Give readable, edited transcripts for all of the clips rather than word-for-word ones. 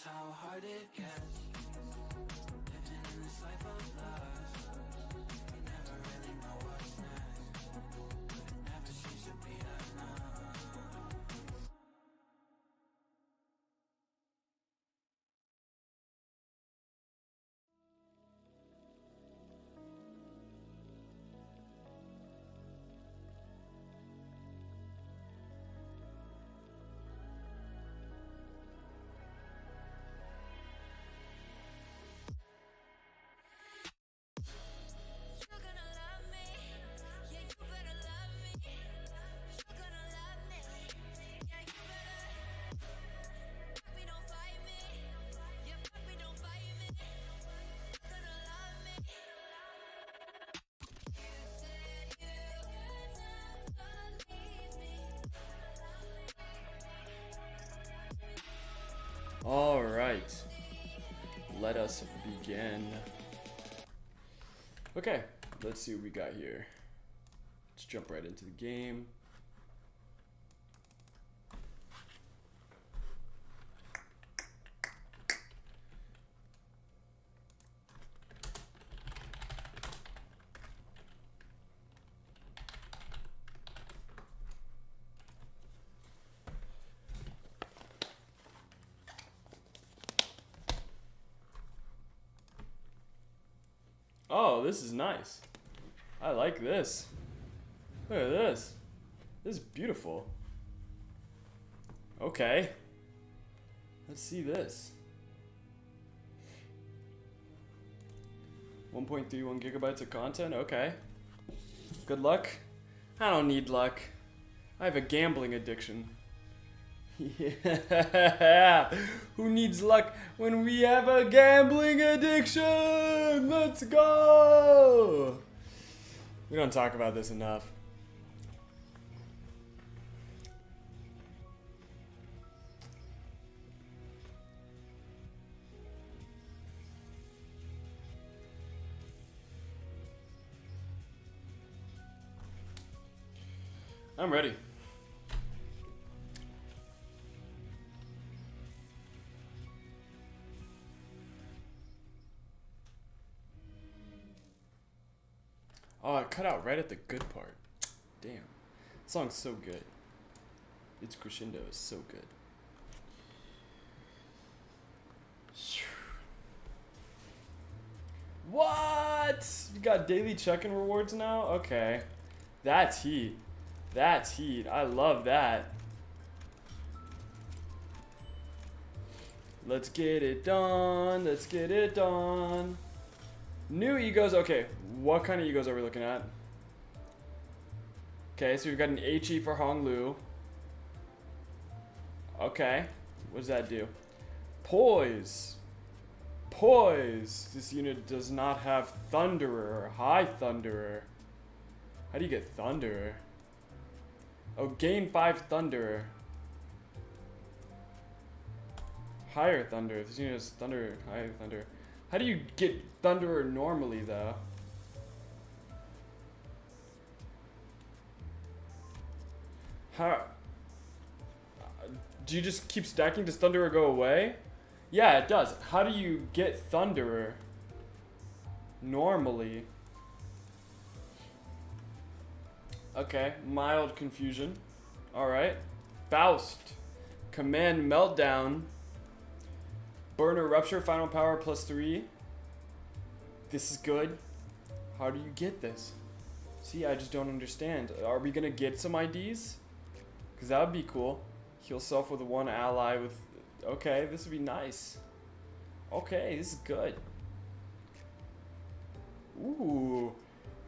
How hard it gets living in this life of lust. You never really know what's next, but it never seems to be enough. All right, let us begin. Okay, let's see what we got here. Let's jump right into the game. Oh, this is nice. I like this. Look at this. This is beautiful. Okay. Let's see this. 1.31 gigabytes of content? Okay. Good luck. I don't need luck. I have a gambling addiction. Yeah. Who needs luck when we have a gambling addiction? Let's go. We don't talk about this enough. I'm ready. Oh, I cut out right at the good part. Damn. The song's so good. Its crescendo is so good. What? You got daily check-in rewards now? Okay. That's heat. That's heat. I love that. Let's get it done. Let's get it done. New egos. Okay, what kind of egos are we looking at? Okay, so we've got an HE for Hong Lu. Okay, what does that do? Poise. Poise. This unit does not have Thunderer. High Thunderer. How do you get Thunderer? Oh, gain 5 Thunderer. Higher Thunder. This unit has Thunder. Higher Thunder. How do you get Thunderer normally, though? How? Do you just keep stacking? Does Thunderer go away? Yeah, it does. How do you get Thunderer normally? Okay, mild confusion. Alright. Faust. Command Meltdown. Burner Rupture, final power +3. This is good. How do you get this? See, I just don't understand. Are we gonna get some IDs? Because that would be cool. Heal self with 1 ally with... Okay, this would be nice. Okay, this is good. Ooh.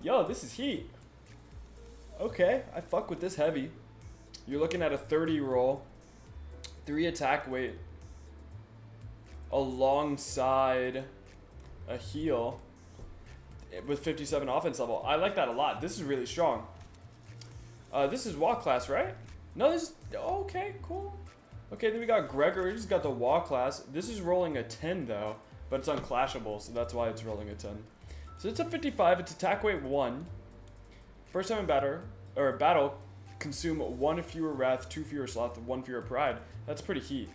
Yo, this is heat. Okay, I fuck with this heavy. You're looking at a 30 roll. 3 attack weight. Alongside a heal with 57 offense level. I like that a lot. This is really strong. This is Walk class, right? No, this is... Okay, cool. Okay, then we got Gregor. He's got the Walk class. This is rolling a 10, though. but it's unclashable, so that's why it's rolling a 10. So it's a 55. It's attack weight 1. First time in battle, consume 1 fewer wrath, 2 fewer sloth, 1 fewer pride. That's pretty heat.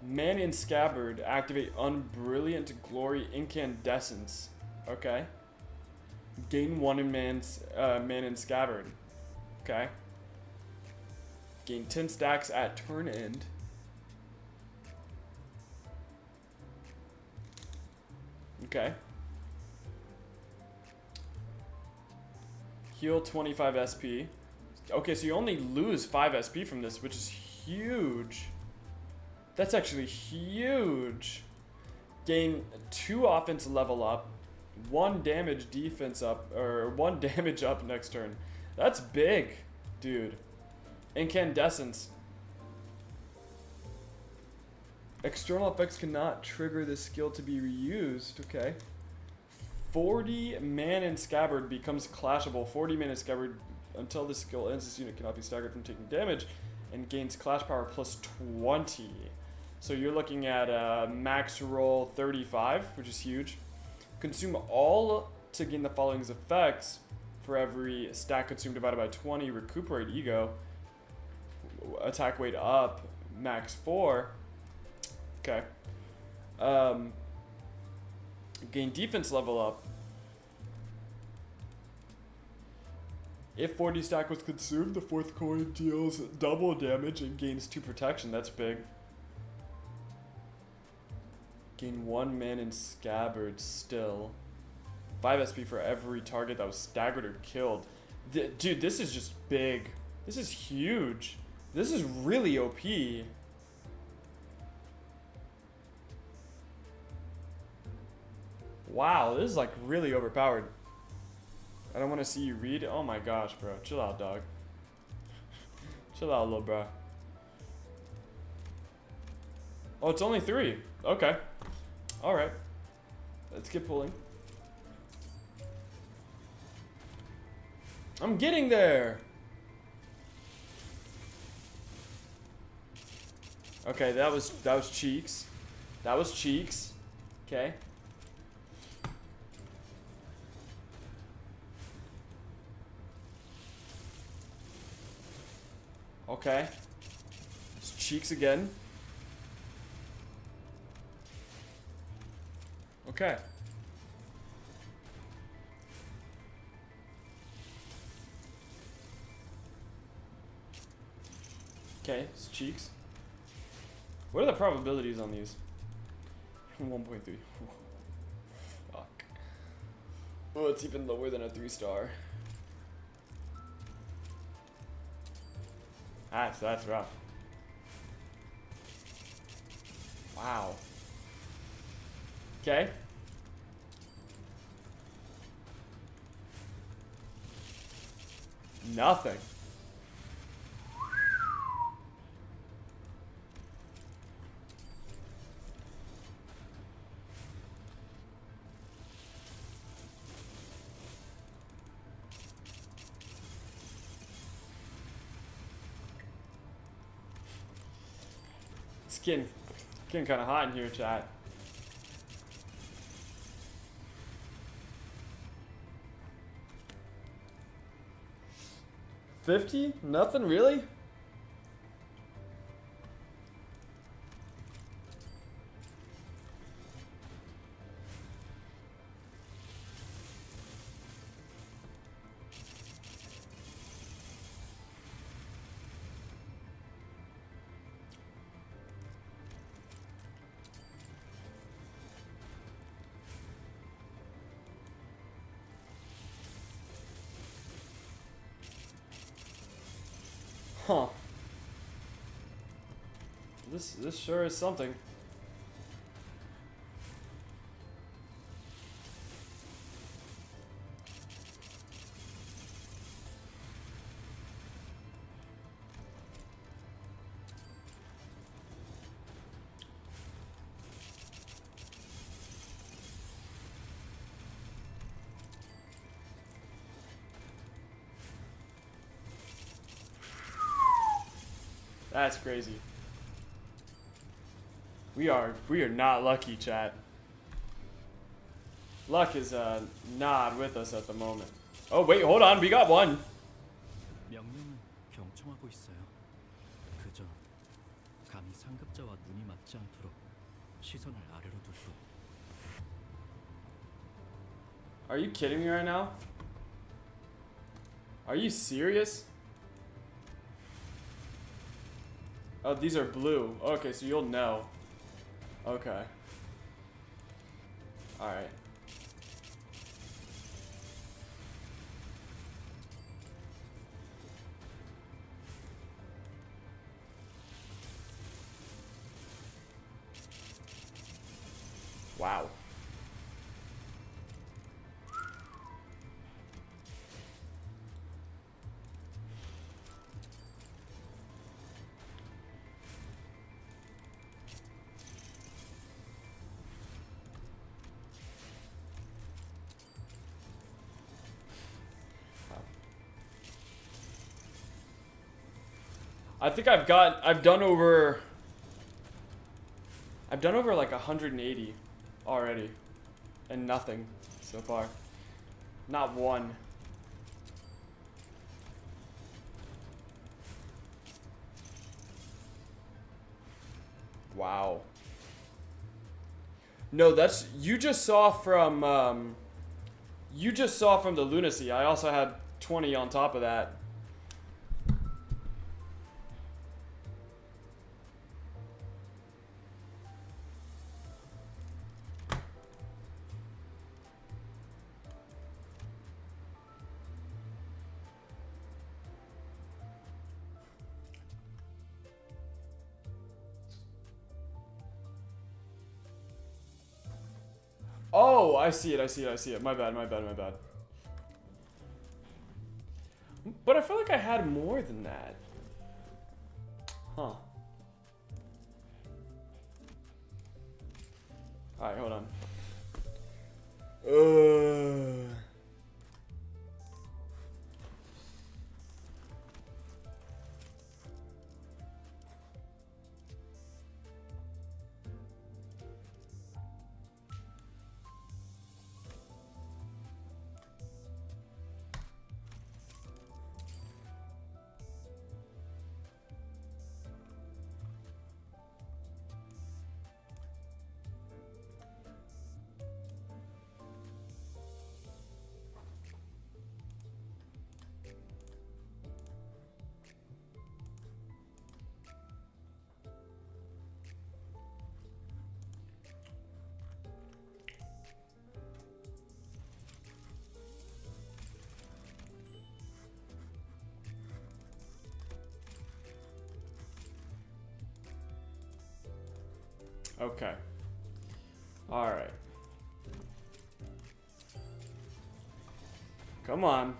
Man in Scabbard, activate Unbrilliant Glory Incandescence. Okay. Gain 1 in Man in Scabbard. Okay. Gain 10 stacks at turn end. Okay. Heal 25 SP. Okay, so you only lose 5 SP from this, which is huge. That's actually huge. Gain 2 offense level up, 1 damage defense up, or 1 damage up next turn. That's big, dude. Incandescence. External effects cannot trigger this skill to be reused. Okay. 40 Man in Scabbard becomes clashable. 40 Man in Scabbard. Until this skill ends, this unit cannot be staggered from taking damage and gains clash power plus 20. So you're looking at max roll 35, which is huge. Consume all to gain the following effects. For every stack consumed divided by 20, recuperate ego. Attack weight up, max 4. Okay. Gain defense level up. If 40 stack was consumed, the 4th coin deals double damage and gains 2 protection. That's big. Gain 1 Man in Scabbard still. 5 SP for every target that was staggered or killed. Dude, this is just big. This is huge. This is really OP. Wow, this is like really overpowered. I don't want to see you read. Oh my gosh, bro. Chill out, dog. Chill out, little bro. Oh, it's only 3. Okay. Alright. Let's get pulling. I'm getting there. Okay, that was cheeks. That was cheeks. Okay. Okay. It's cheeks again. Okay. Okay, it's cheeks. What are the probabilities on these? 1.3. Fuck. Oh, it's even lower than a 3-star. That's rough. Wow. Okay. Nothing. It's getting kind of hot in here, chat. $50? Nothing, really? Huh. This sure is something. That's crazy. We are not lucky, chat. Luck is not with us at the moment. Oh wait, hold on, we got one. 명령은 경청하고 있어요. 그저 감히 상급자와 눈이 맞지 않도록 시선을 아래로 두고. Are you kidding me right now? Are you serious? Oh, these are blue. Okay, so you'll know. Okay. Alright. Wow. I think I've done over like 180 already, and nothing so far. Not one. Wow. No, that's you just saw from the lunacy. I also had 20 on top of that. Oh, I see it. My bad. But I feel like I had more than that. Huh. Alright, hold on. Okay. All right. Come on.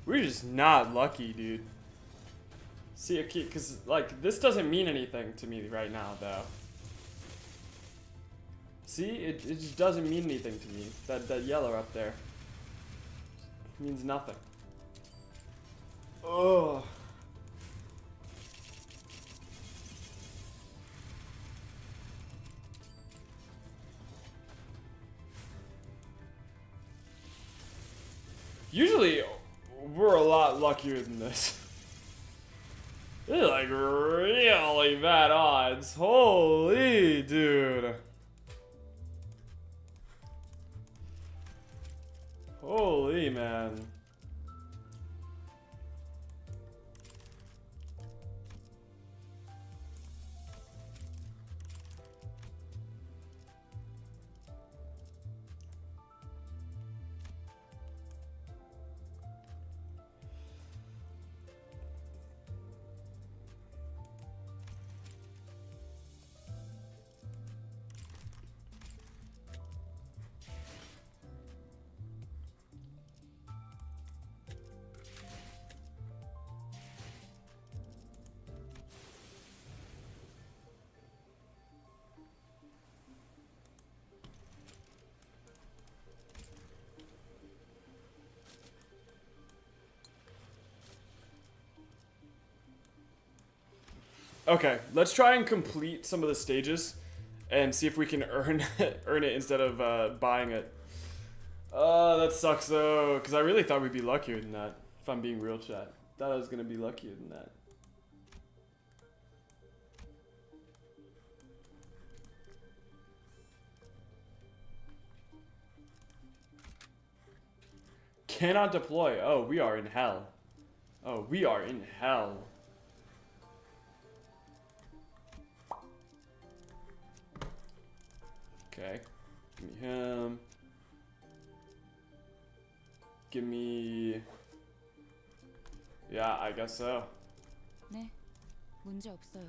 We're just not lucky, dude. See, okay, because, like, this doesn't mean anything to me right now, though. See, it just doesn't mean anything to me. That yellow up there means nothing. Ugh. Usually, we're a lot luckier than this. This is like really bad odds. Holy dude. Holy man. Okay, let's try and complete some of the stages and see if we can earn earn it instead of buying it. That sucks though, because I really thought we'd be luckier than that. If I'm being real, chat. Thought I was gonna be luckier than that. Cannot deploy. Oh, we are in hell. Oh, we are in hell. Okay. Give me him. Give me... Yeah, I guess so. 네, 문제 없어요.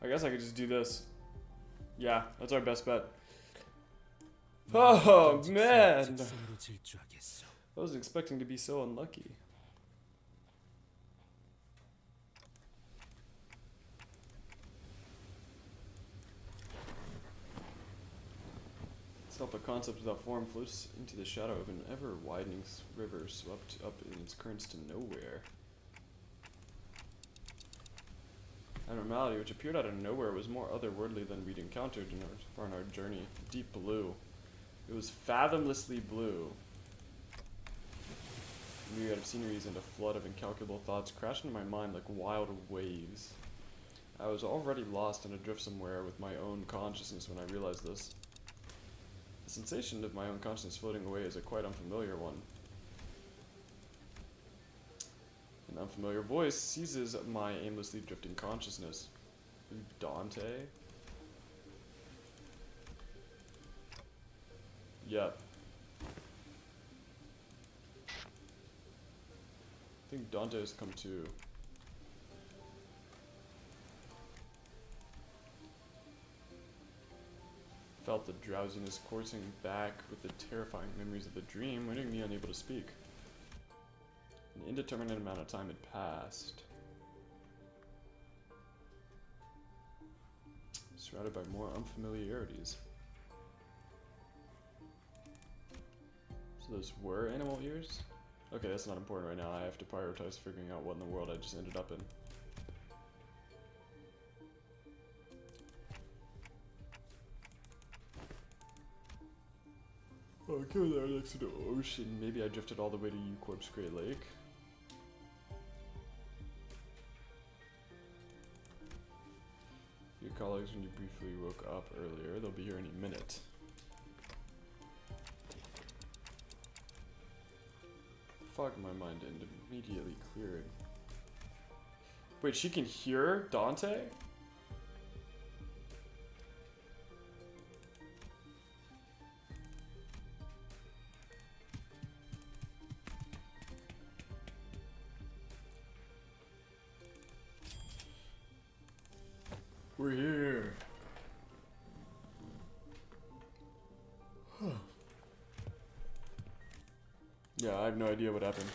I guess I could just do this. Yeah, that's our best bet. Oh, man! 직선으로 질주하겠소. I wasn't expecting to be so unlucky. Self-a-concept without form floats into the shadow of an ever-widening river swept up in its currents to nowhere. Abnormality, which appeared out of nowhere, was more otherworldly than we'd encountered far in our journey. Deep blue. It was fathomlessly blue. A myriad of sceneries and a flood of incalculable thoughts crashed into my mind like wild waves. I was already lost and adrift somewhere with my own consciousness when I realized this. The sensation of my own consciousness floating away is a quite unfamiliar one. An unfamiliar voice seizes my aimlessly drifting consciousness. Dante? Yep. I think Dante has come to. Felt the drowsiness coursing back with the terrifying memories of the dream, rendering me unable to speak. An indeterminate amount of time had passed. Surrounded by more unfamiliarities. So those were animal ears? Okay, that's not important right now. I have to prioritize figuring out what in the world I just ended up in. Oh, go there next to the ocean. Maybe I drifted all the way to U-Corp's Great Lake. Your colleagues, when you briefly woke up earlier, they'll be here any minute. Fog in my mind and immediately cleared. Wait, she can hear Dante? We're here. Yeah, I have no idea what happened.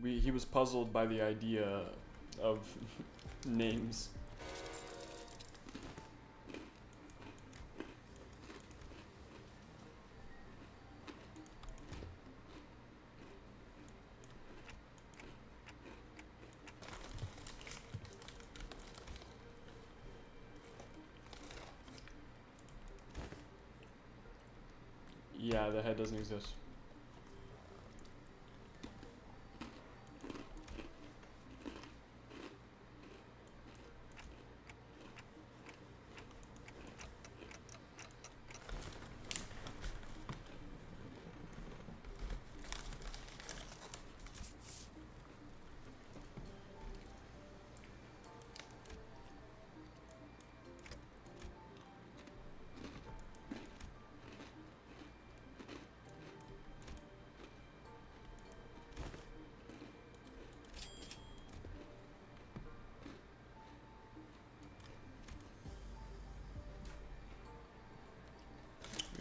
He was puzzled by the idea of names. Yeah, the head doesn't exist.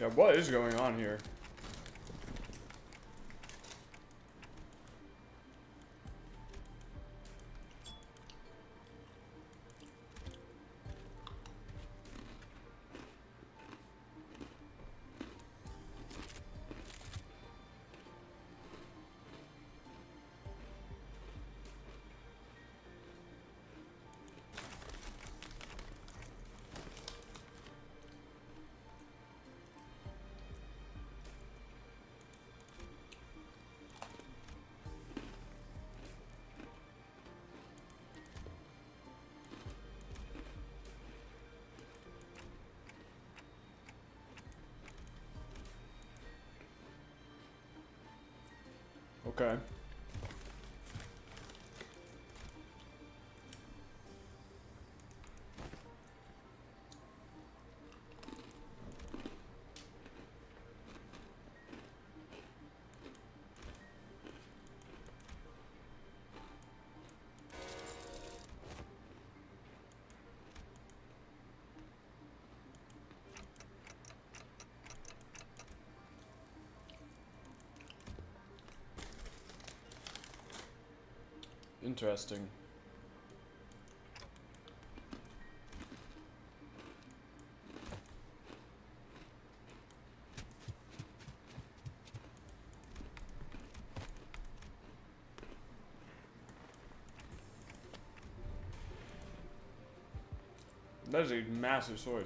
Yeah, what is going on here? Okay. Interesting. That is a massive sword.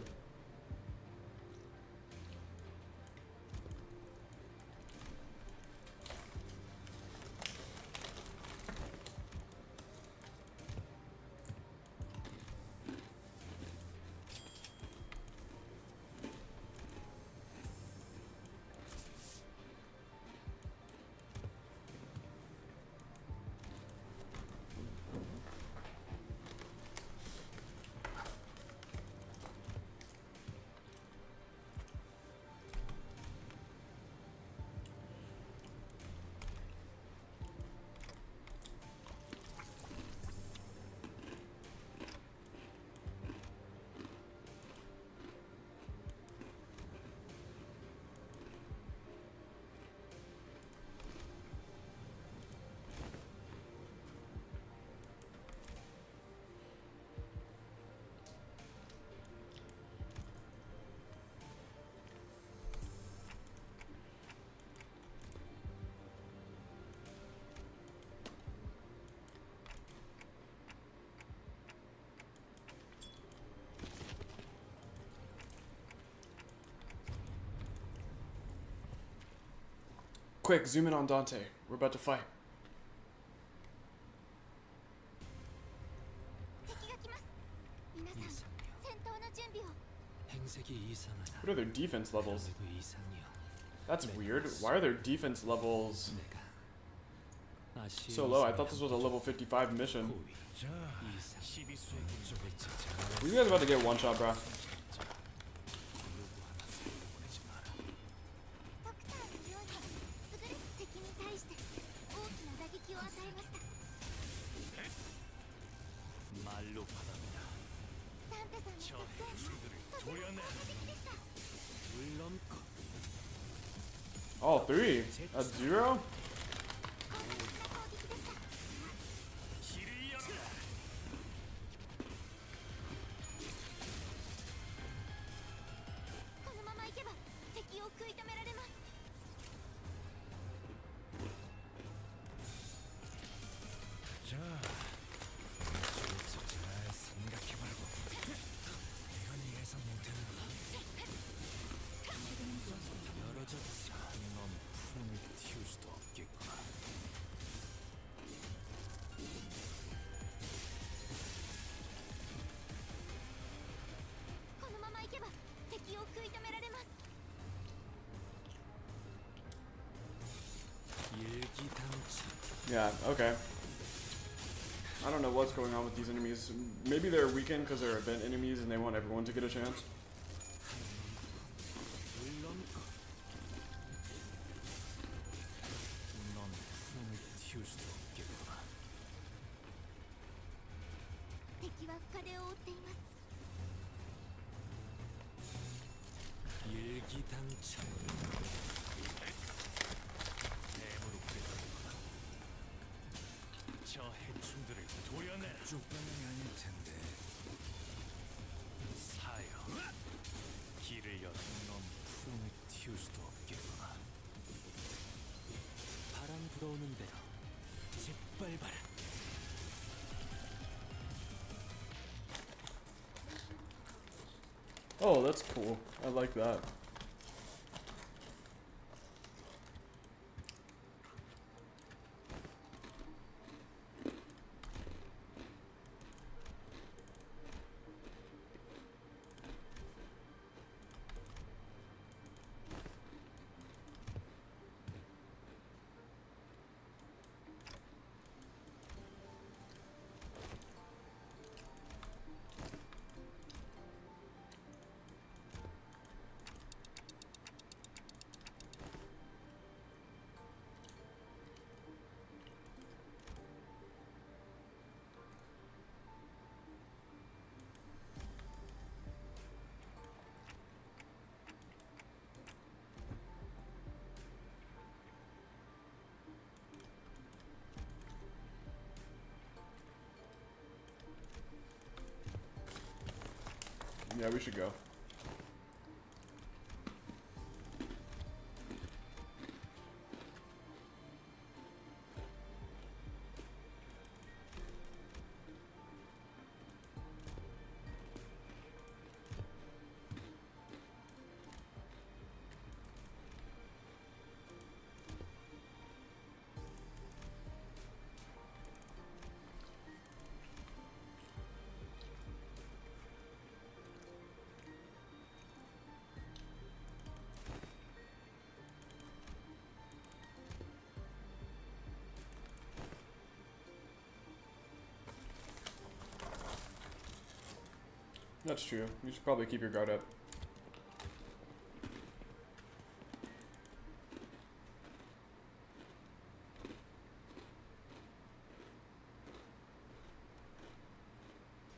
Quick, zoom in on Dante. We're about to fight. 敵が来ます。皆さん、戦闘の準備を。 행색이 이상하다. What are their defense levels? 아무도 이상이야. That's weird. Why are their defense levels 내가 아시의 so low? I 이상을 thought this was a level 55 mission. 고위. 이상. 12수의 군족을 찾아. You guys about to get one shot, bro. ドクターのように優れた敵に対して大きな打撃を与えました。 말로 바랍니다. ダンテさんの作戦とても効果的でした。 물론껏. All three at 0? 効果的な攻撃でした。 このままいけば敵を食い止められます。 자, 잘 생각해보라고. 이건 예상 못했나? 열어졌어. 넌 품을 틔울 수도 없겠구나. Yeah, okay. I don't know what's going on with these enemies. Maybe they're weakened because they're event enemies and they want everyone to get a chance. 이기당천 뱀으로 꿰뚫거나 저 해충들을 도려내라. 쪽방이 아닐 텐데. 사여, 길을 열어 넌 품을 틔울 수도 없겠구나. 바람 불어오는 대로 짓밟아라. Oh, that's cool. I like that. Yeah, we should go. That's true. You should probably keep your guard up.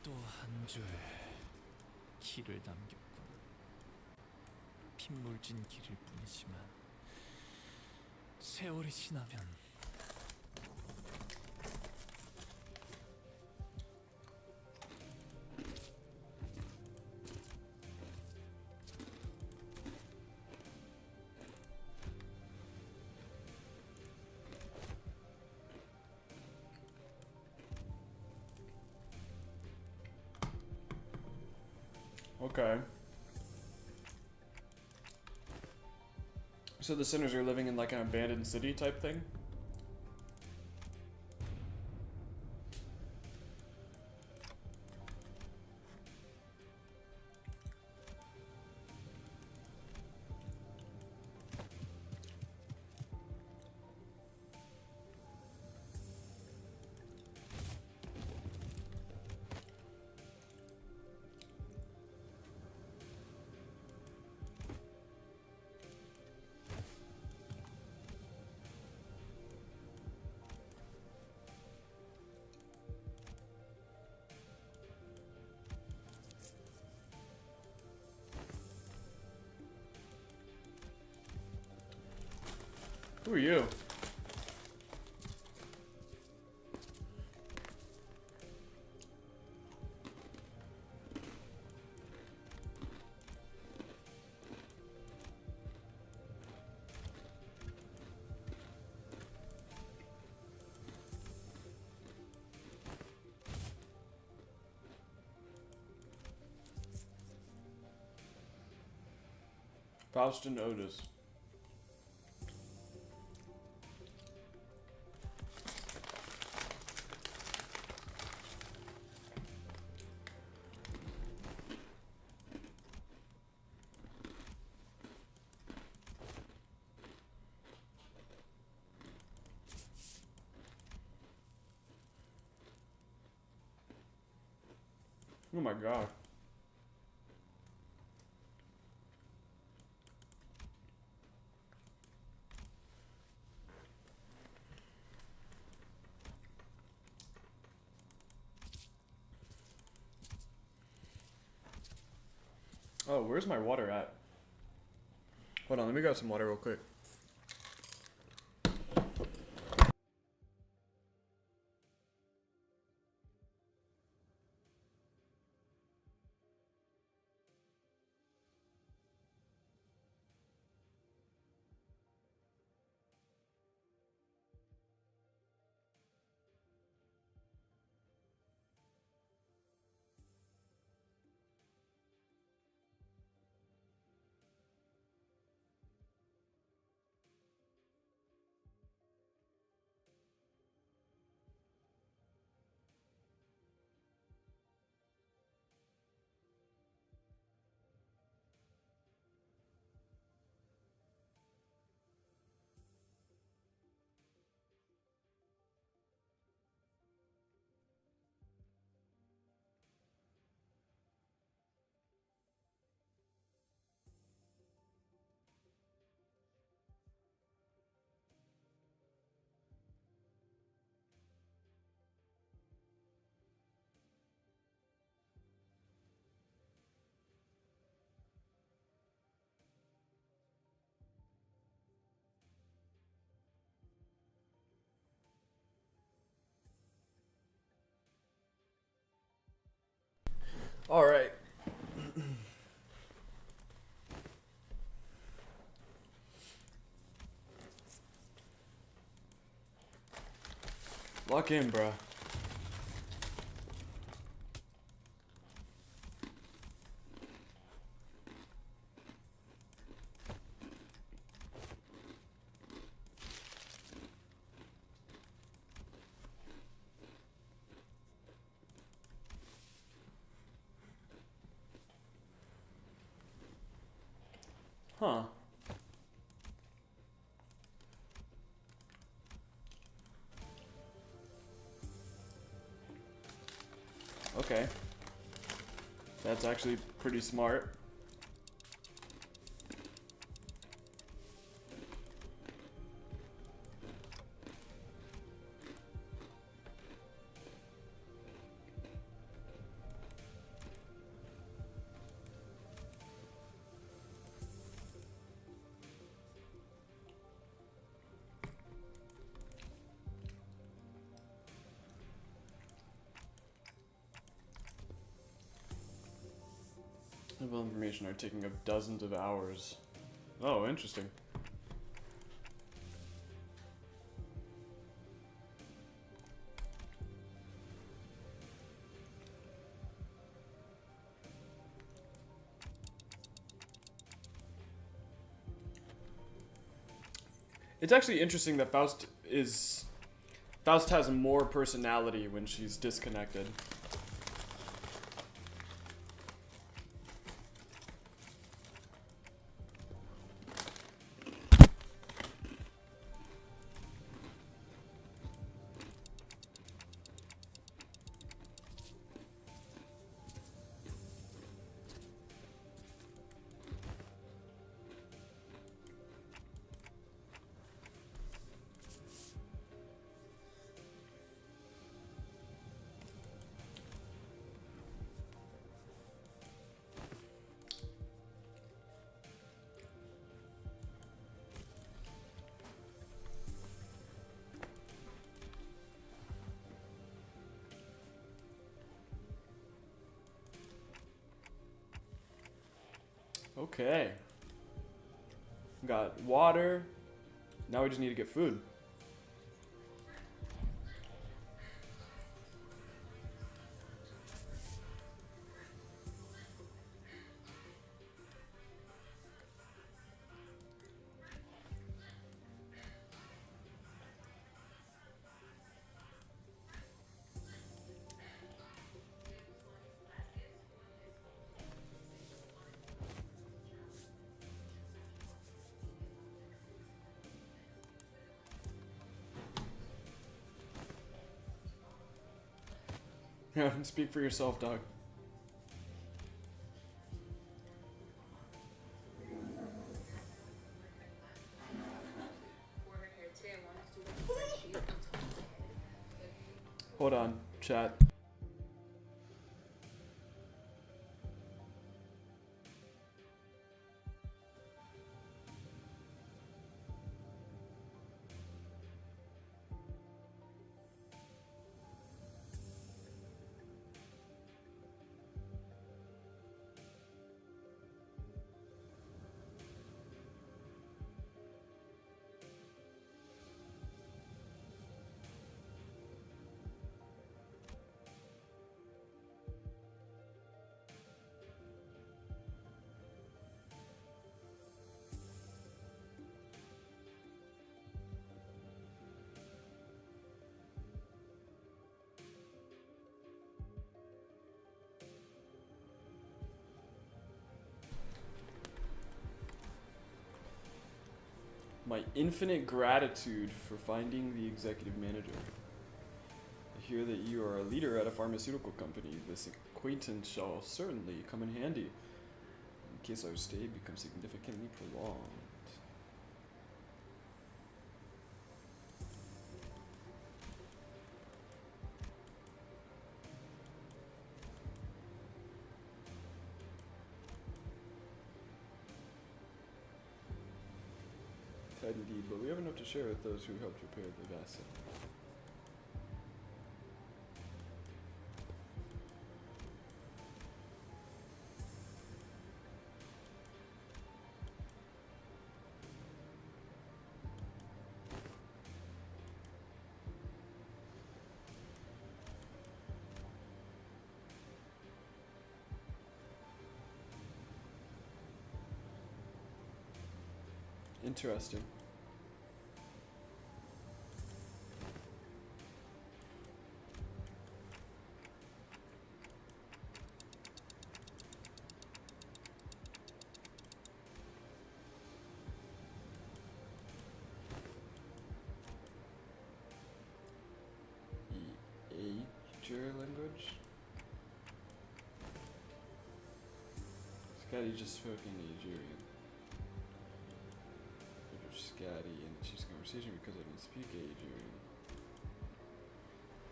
또 한 줄 길을 남겼군. 핏물진 길일 뿐이지만 세월이 지나면 Okay. So the sinners are living in like an abandoned city type thing? Who are you? Faust and Otis. Oh my god. Oh, where's my water at? Hold on, let me grab some water real quick. All right. Lock in, bruh. Huh. Okay. That's actually pretty smart. Level information are taking up dozens of hours. Oh, interesting. It's actually interesting that Faust has more personality when she's disconnected. Okay. Got water. Now we just need to get food. Yeah, speak for yourself, dog. Hold on, chat. My infinite gratitude for finding the executive manager. I hear that you are a leader at a pharmaceutical company. This acquaintance shall certainly come in handy in case our stay becomes significantly prolonged. Indeed, but we have enough to share with those who helped prepare the vessel. Interesting. Ager language? Scotty just spoke in Agerian. Scotty and she's conversation because I don't speak Agerian.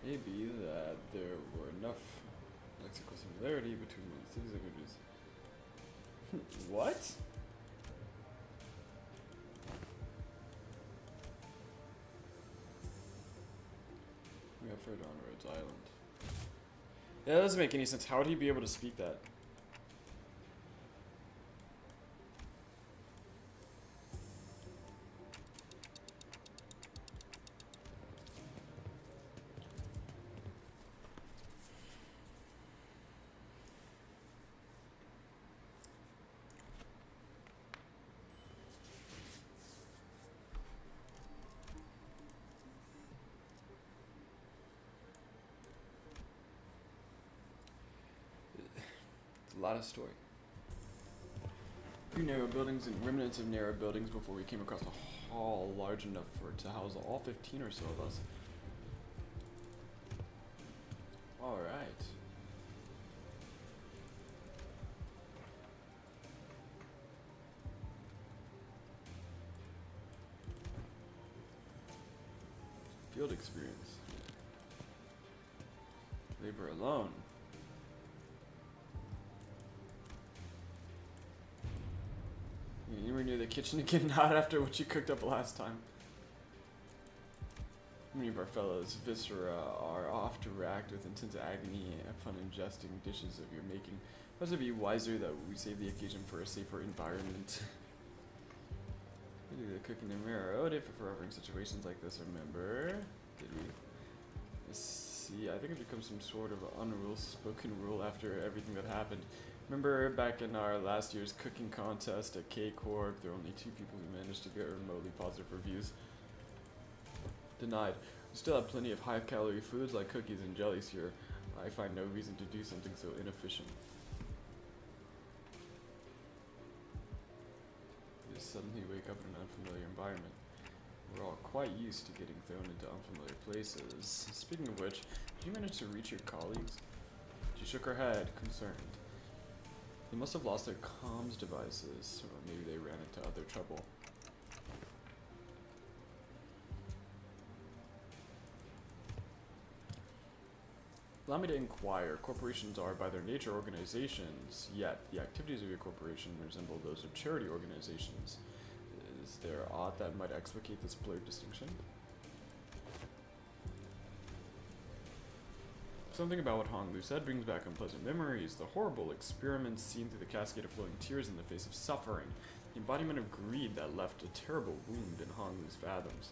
Maybe that there were enough lexical similarity between these languages. What? We have heard on Rhodes Island. Yeah, that doesn't make any sense. How would he be able to speak that? A lot of story. Few narrow buildings and remnants of narrow buildings before we came across a hall large enough for it to house all 15 or so of us. Alright. Field experience. Labor alone. You were near the kitchen again, not after what you cooked up last time. Many of our fellows' viscera are oft racked with intense agony upon ingesting dishes of your making. Must it be wiser that we save the occasion for a safer environment? We do the cooking in mirror. Oh, for forever situations like this, remember? Did we? See, I think it becomes some sort of unspoken rule after everything that happened. Remember back in our last year's cooking contest at K-Corp, there were only 2 people who managed to get remotely positive reviews. Denied. We still have plenty of high-calorie foods like cookies and jellies here. I find no reason to do something so inefficient. You just suddenly wake up in an unfamiliar environment. We're all quite used to getting thrown into unfamiliar places. Speaking of which, did you manage to reach your colleagues? She shook her head, concerned. They must have lost their comms devices, or maybe they ran into other trouble. Allow me to inquire. Corporations are, by their nature, organizations, yet the activities of your corporation resemble those of charity organizations. Is there aught that might explicate this blurred distinction? Something about what Hong Lu said brings back unpleasant memories. The horrible experiments seen through the cascade of flowing tears in the face of suffering. The embodiment of greed that left a terrible wound in Hong Lu's fathoms.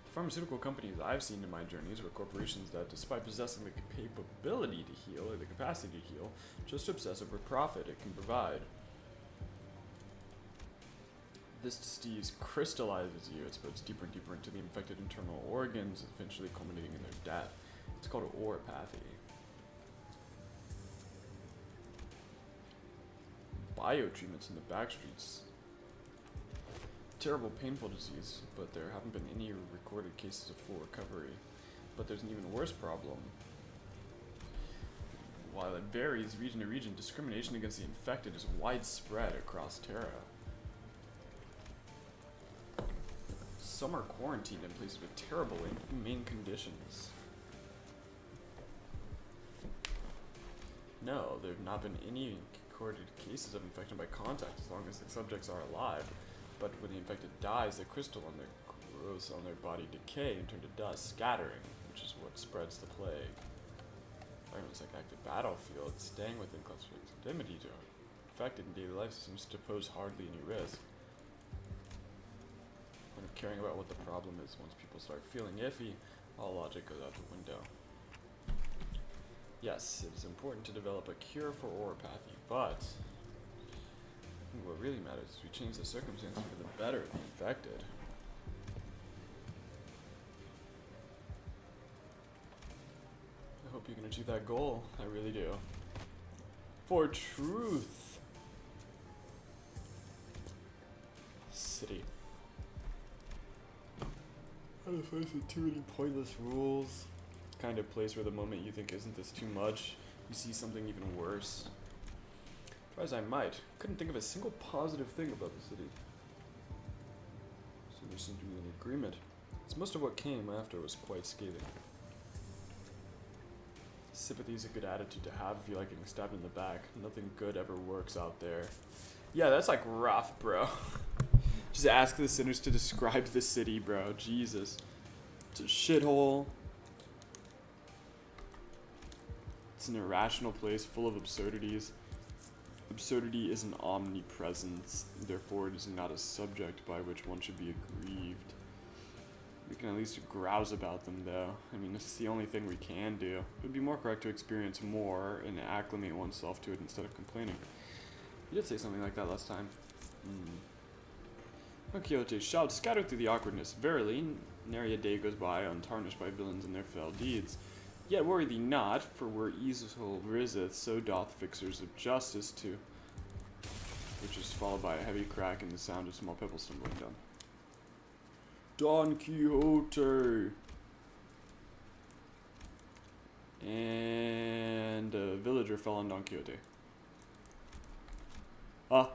The pharmaceutical companies I've seen in my journeys were corporations that, despite possessing the capability to heal, or the capacity to heal, just obsess over profit it can provide. This disease crystallizes you. It spreads deeper and deeper into the infected internal organs, eventually culminating in their death. It's called oropathy. Biotreatments in the backstreets. terrible, painful disease, but there haven't been any recorded cases of full recovery. But there's an even worse problem. While it varies region to region, discrimination against the infected is widespread across Terra. Some are quarantined in places with terrible, inhumane conditions. No, there have not been any recorded cases of infection by contact as long as the subjects are alive. But when the infected dies, the crystal on their growths on their body decay and turn to dust, scattering, which is what spreads the plague. Environments like active battlefields, staying within close proximity to infected in daily life seems to pose hardly any risk. When caring about what the problem is, once people start feeling iffy, all logic goes out the window. Yes, it is important to develop a cure for oropathy, but what really matters is we change the circumstances for the better of the infected. I hope you can achieve that goal. I really do. For truth. City. I'm faced with too many pointless rules. Kind of place where the moment you think isn't this too much, you see something even worse. Try as I might, couldn't think of a single positive thing about the city. So there seemed to be an agreement. As most of what came after was quite scathing. Sympathy is a good attitude to have if you like getting stabbed in the back. Nothing good ever works out there. Yeah, that's like rough, bro. Just ask the sinners to describe the city, bro. Jesus. It's a shithole. It's an irrational place full of absurdities. Absurdity is an omnipresence, therefore it is not a subject by which one should be aggrieved. We can at least grouse about them, though. I mean, it's the only thing we can do. It would be more correct to experience more and acclimate oneself to it instead of complaining. You did say something like that last time. Quixote shouts scattered through the awkwardness. Verily, nary a day goes by untarnished by villains and their fell deeds. Yet worry thee not, for where easel riseth, so doth fixers of justice too. Which is followed by a heavy crack and the sound of small pebbles tumbling down. Don Quixote! And a villager fell on Don Quixote. Ah,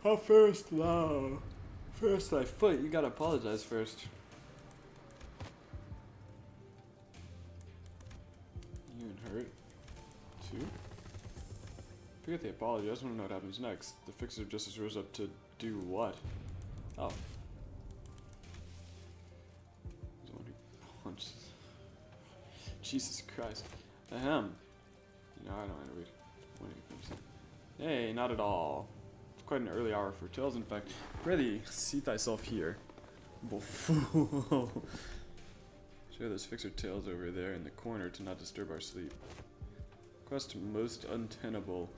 how farest thou? First thy foot, you gotta apologize first. You and hurt, too? Forget the apology, I just want to know what happens next. The fixer of justice rose up to do what? Oh. The one who punched. Jesus Christ. Ahem. You know, I don't want to read. What do you think? Hey, not at all. It's quite an early hour for tales, in fact. Prithee, seat thyself here. Fool. Share those fixer tales over there in the corner to not disturb our sleep. Quest most untenable.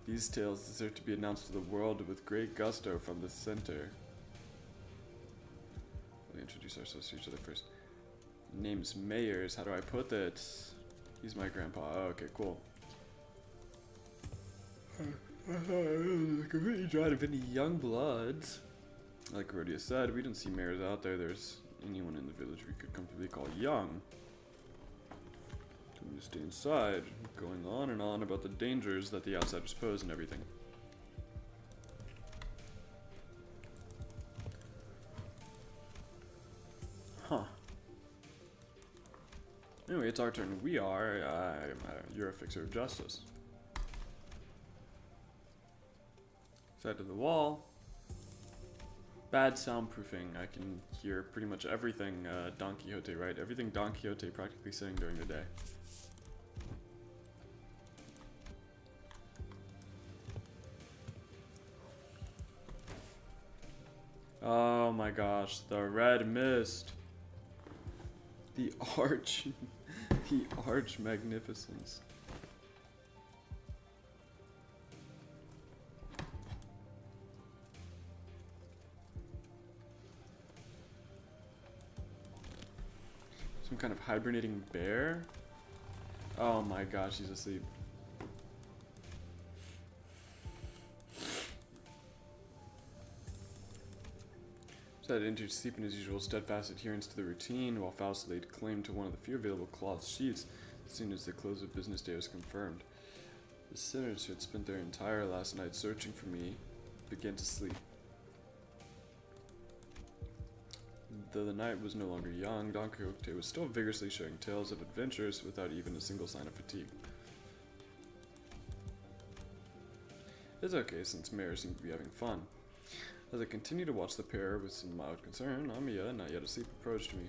These tales deserve to be announced to the world with great gusto from the center. We'll introduce ourselves to each other first. Name's Mayers. How do I put that? He's my grandpa. Oh, okay, cool. Completely dried of any young bloods. Like Rhodia said, we didn't see Mayers out there. There's anyone in the village we could comfortably call young. To stay inside, going on and on about the dangers that the outsiders pose and everything. Huh. Anyway, it's our turn. We are. You're a fixer of justice. Side to the wall. Bad soundproofing. I can hear pretty much everything Don Quixote, right? Everything Don Quixote practically saying during the day. Oh my gosh, the red mist. The arch magnificence. Some kind of hibernating bear? Oh my gosh, he's asleep. Set into sleep in his usual steadfast adherence to the routine, while Faust laid claim to one of the few available cloth sheets as soon as the close of business day was confirmed. The sinners who had spent their entire last night searching for me began to sleep. Though the night was no longer young, Don Quixote was still vigorously sharing tales of adventures without even a single sign of fatigue. It's okay, since Mare seemed to be having fun. As I continued to watch the pair with some mild concern, Amiya, not yet asleep, approached me.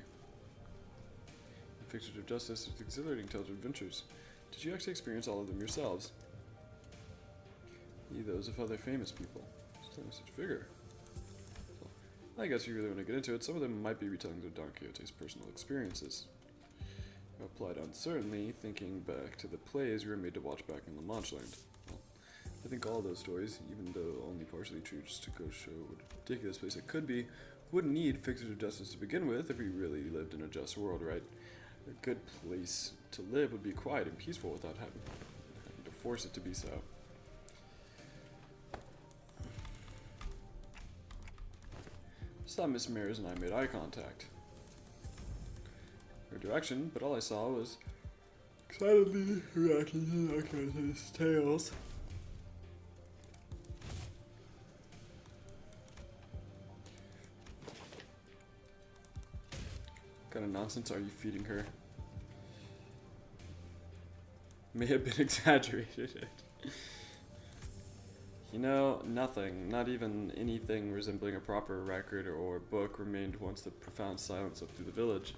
The Fixtures of Justice with exhilarating tales of adventures. Did you actually experience all of them yourselves? Those of other famous people. Such vigor. I guess if you really want to get into it, some of them might be retellings of Don Quixote's personal experiences. I replied uncertainly, thinking back to the plays we were made to watch back in La Manche Land. Well, I think all those stories, even though only partially true, just to go show what a ridiculous place it could be, wouldn't need Fixtures of Justice to begin with if we really lived in a just world, right? A good place to live would be quiet and peaceful without having to force it to be so. I thought Miss Mears and I made eye contact. Her direction, but all I saw was excitedly reacting to Don Quixote's tales. What kind of nonsense are you feeding her? May have been exaggerated. You know, nothing, not even anything resembling a proper record or book remained once the profound silence swept through the village,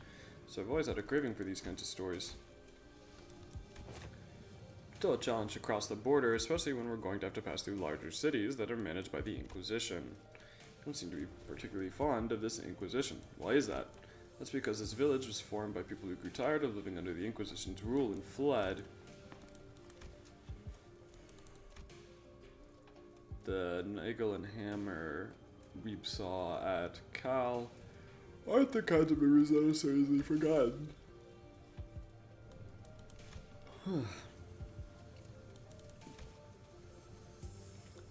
so I've always had a craving for these kinds of stories. Still a challenge to cross the border, especially when we're going to have to pass through larger cities that are managed by the Inquisition. I don't seem to be particularly fond of this Inquisition. Why is that? That's because this village was formed by people who grew tired of living under the Inquisition's rule and fled. The Nagel and Hammer we saw at Cal aren't the kinds of memories that are so easily forgotten.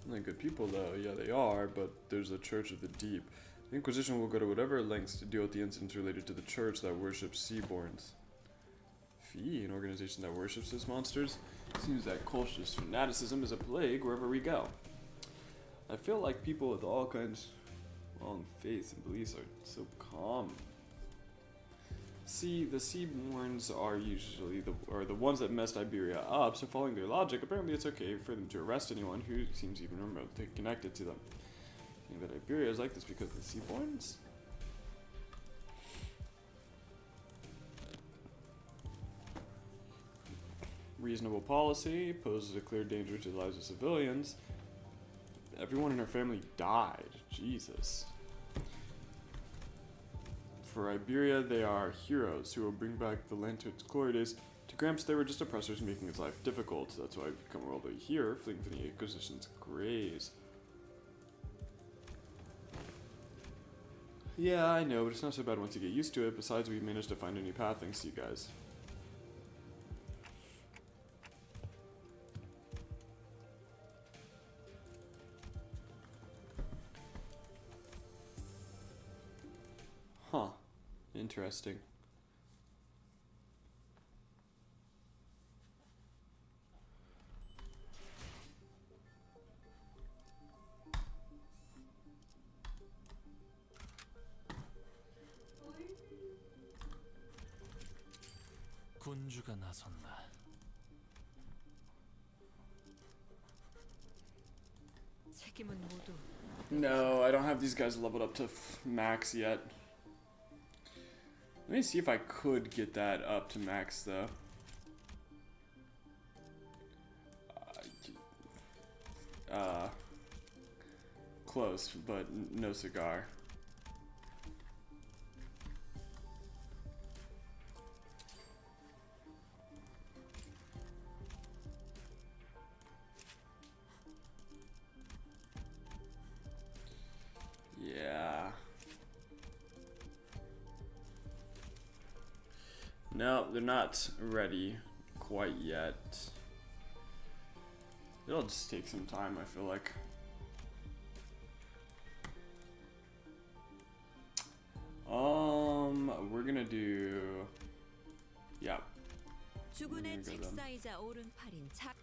They're good people though, yeah they are, but there's the Church of the Deep. The Inquisition will go to whatever lengths to deal with the incidents related to the church that worships Seaborns. Fee, an organization that worships those monsters? Seems that cultist fanaticism is a plague wherever we go. I feel like people with all kinds of wrong faiths and beliefs are so calm. See, the Seaborns are usually the ones that messed Iberia up, so following their logic, apparently it's okay for them to arrest anyone who seems even remotely connected to them. I think that Iberia is like this because of the Seaborns? Reasonable policy poses a clear danger to the lives of civilians. Everyone in her family died. Jesus. For Iberia, they are heroes who will bring back the land to its glory days. To Gramps, they were just oppressors making his life difficult. That's why we've become all the way here, fleeing from the Inquisition's graves. Yeah, I know, but it's not so bad once you get used to it. Besides, we've managed to find a new path thanks to you guys. Huh. Interesting. 군주가 나선다. 책임은 모두 No, I don't have these guys leveled up to max yet. Let me see if I could get that up to max though. Close, but no cigar. Yeah. No, they're not ready quite yet. It'll just take some time, I feel like. gonna do. Yeah. 주군의 There you go, then. 책사이자 오른팔인 작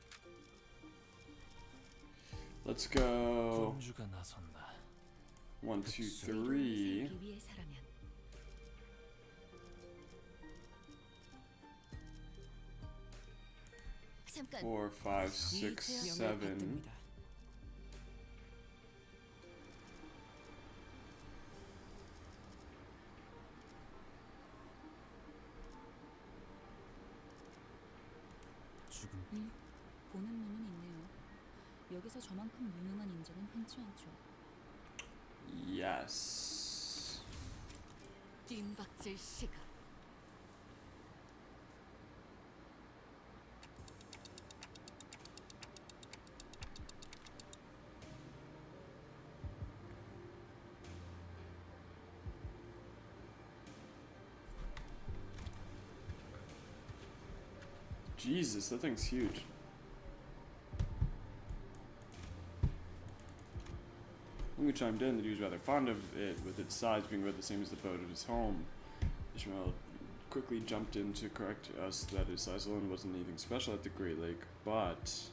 Let's go. 군주가 나선다. 1, 2, 위로를 3. 세우기 위해서라면 잠깐 4, 5, 6, 7. 죽음. 보는 눈은 있네요. 여기서 저만큼 무능한 인재는 흔치 않죠. Yes. 뜀박질 시간. Jesus, that thing's huge. When we chimed in that he was rather fond of it, with its size being about the same as the boat of his home. Ishmael quickly jumped in to correct us that his size alone wasn't anything special at the Great Lake, but...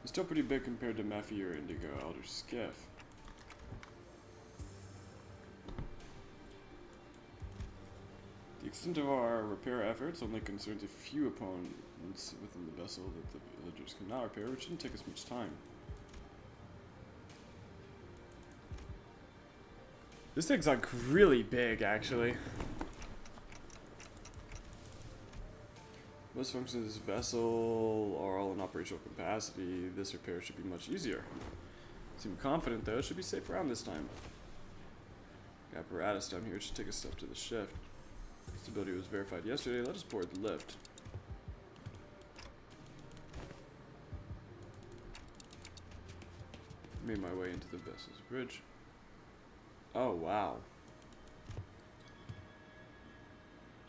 It's still pretty big compared to Mephi or Indigo Elder Skiff. The extent of our repair efforts only concerns a few opponents within the vessel that the villagers cannot repair, which shouldn't take us much time. This thing's like really big, actually. Most functions of this vessel are all in operational capacity. This repair should be much easier. Seem confident though, it should be safe around this time. The apparatus down here should take a step to the shift. Stability was verified yesterday. Let us board the lift. Made my way into the vessel's bridge. Oh wow.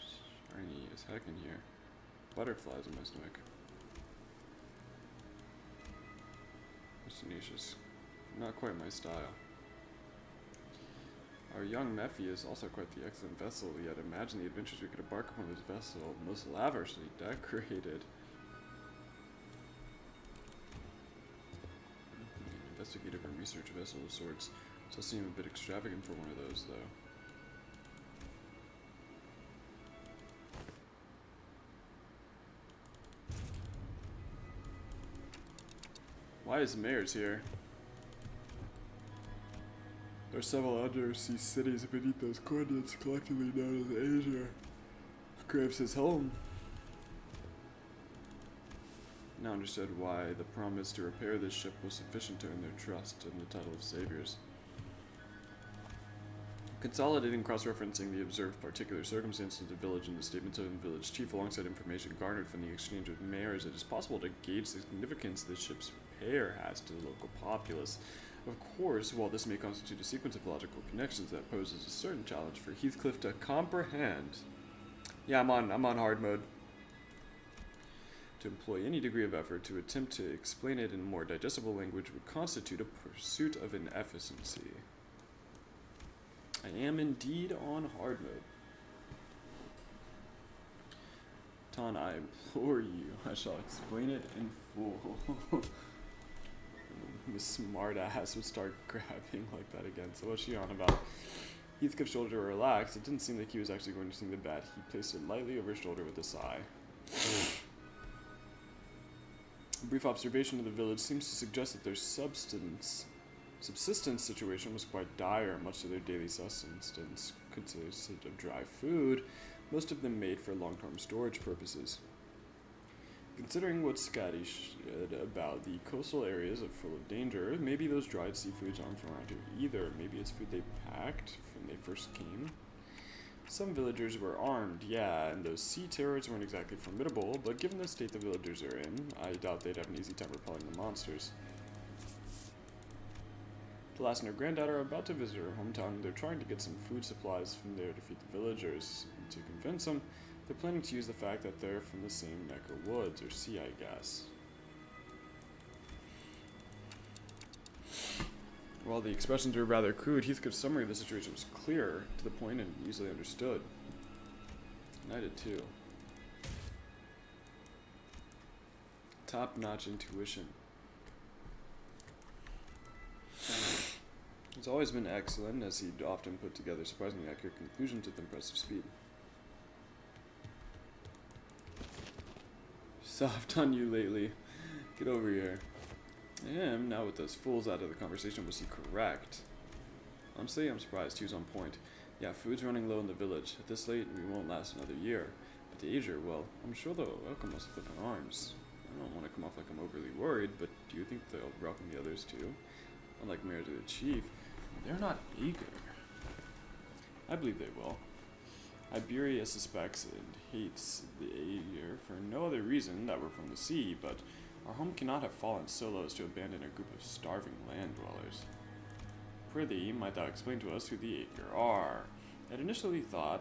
Shiny as heck in here. Butterflies in my stomach. It's tenacious. Not quite my style. Our young Mephi is also quite the excellent vessel, yet imagine the adventures we could embark upon this vessel, most lavishly decorated. Investigative and research vessel of sorts. Still seem a bit extravagant for one of those, though. Why is the mayor's here? There are several undersea cities beneath those coordinates, collectively known as Asia. Graves his home. Now understood why the promise to repair this ship was sufficient to earn their trust and the title of saviors. Consolidating, cross-referencing the observed particular circumstances of the village and the statements of the village chief alongside information garnered from the exchange with mayors, it is possible to gauge the significance the ship's repair has to the local populace. Of course, while this may constitute a sequence of logical connections, that poses a certain challenge for Heathcliff to comprehend. Yeah, I'm on hard mode. To employ any degree of effort to attempt to explain it in more digestible language would constitute a pursuit of inefficiency. I am indeed on hard mode. Ton, I implore you, I shall explain it in full. Miss smart ass would start grabbing like that again. So what's she on about? Heathcliff's shoulder relaxed. It didn't seem like he was actually going to swing the bat. He placed it lightly over his shoulder with a sigh. A brief observation of the village seems to suggest that their subsistence situation was quite dire. Much of their daily sustenance consisted of dry food, most of them made for long-term storage purposes. Considering what Scotty said about the coastal areas are full of danger, maybe those dried seafoods aren't from around here either. Maybe it's food they packed when they first came. Some villagers were armed, yeah, and those sea terrors weren't exactly formidable, but given the state the villagers are in, I doubt they'd have an easy time repelling the monsters. The lass and her granddaughter are about to visit her hometown, and they're trying to get some food supplies from there to feed the villagers. And to convince them, they're planning to use the fact that they're from the same neck of woods, or sea, I guess. While the expressions were rather crude, Heathcliff's summary of the situation was clear, to the point, and easily understood. And I did too. Top-notch intuition. It's always been excellent, as he'd often put together surprisingly accurate conclusions with impressive speed. Soft on you lately. Get over here. I am, now with those fools out of the conversation, was he correct? Honestly, I'm surprised he was on point. Yeah, food's running low in the village. At this rate, we won't last another year. But the Ager, well, I'm sure they'll welcome us with open arms. I don't want to come off like I'm overly worried, but do you think they'll welcome the others too? Unlike Mayor to the Chief, they're not eager. I believe they will. Iberia suspects and hates the Ager for no other reason that we're from the sea, but our home cannot have fallen so low as to abandon a group of starving land dwellers. Prithee, might thou explain to us who the Ager are? I had initially thought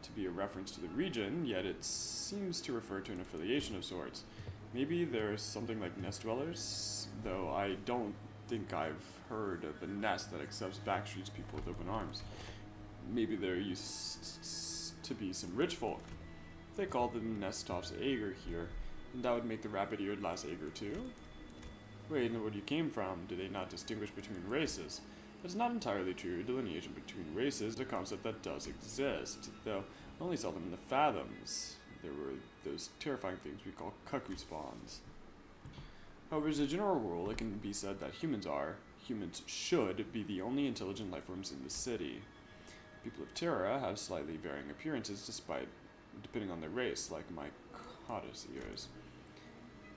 to be a reference to the region, yet it seems to refer to an affiliation of sorts. Maybe there's something like nest dwellers, though I don't think I've heard of a nest that accepts backstreets people with open arms. Maybe there used to be some rich folk. If they called them nest tops Ager here, then that would make the rabbit-eared lass Ager too? Wait, and where you came from, do they not distinguish between races? It's not entirely true. Delineation between races is a concept that does exist, though I only saw them in the Fathoms. There were those terrifying things we call cuckoo spawns. However, as a general rule, it can be said that humans should be the only intelligent lifeforms in the city. People of Terra have slightly varying appearances depending on their race, like my cottus ears.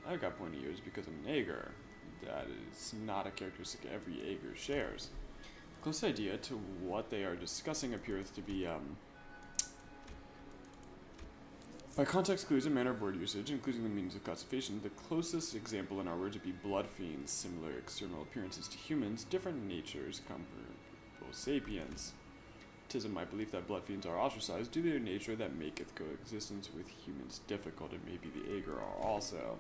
I've got pointy ears because I'm an Ager. That is not a characteristic every Ager shares. A close idea to what they are discussing appears to be, by context clues and manner of word usage, including the meanings of classification, the closest example in our words would be blood fiends, similar external appearances to humans, different natures, comparable sapiens. 'Tis in my belief that blood fiends are ostracized due to their nature that maketh coexistence with humans difficult, and maybe the Ager are also.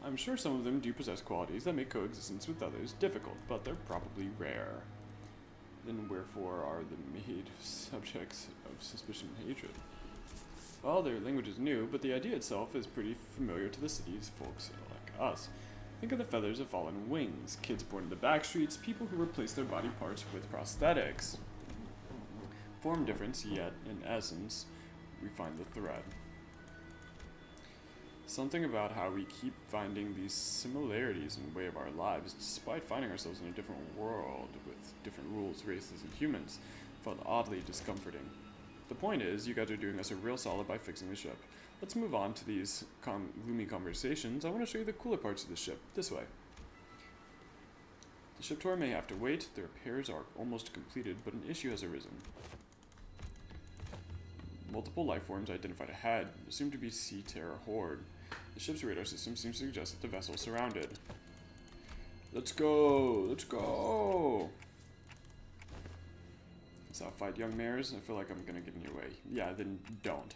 I'm sure some of them do possess qualities that make coexistence with others difficult, but they're probably rare. Then wherefore are they made subjects of suspicion and hatred? Well, their language is new, but the idea itself is pretty familiar to the city's folks like us. Think of the feathers of fallen wings, kids born in the back streets, people who replace their body parts with prosthetics. Form difference, yet, in essence, we find the thread. Something about how we keep finding these similarities in the way of our lives, despite finding ourselves in a different world with different rules, races, and humans, felt oddly discomforting. The point is, you guys are doing us a real solid by fixing the ship. Let's move on to these gloomy conversations. I want to show you the cooler parts of the ship. This way. The ship tour may have to wait. The repairs are almost completed, but an issue has arisen. Multiple life forms identified ahead, assumed to be Sea Terror Horde. The ship's radar system seems to suggest that the vessel is surrounded. Let's go! Let's go! So fight young mares. I feel like I'm gonna get in your way. Yeah, then don't.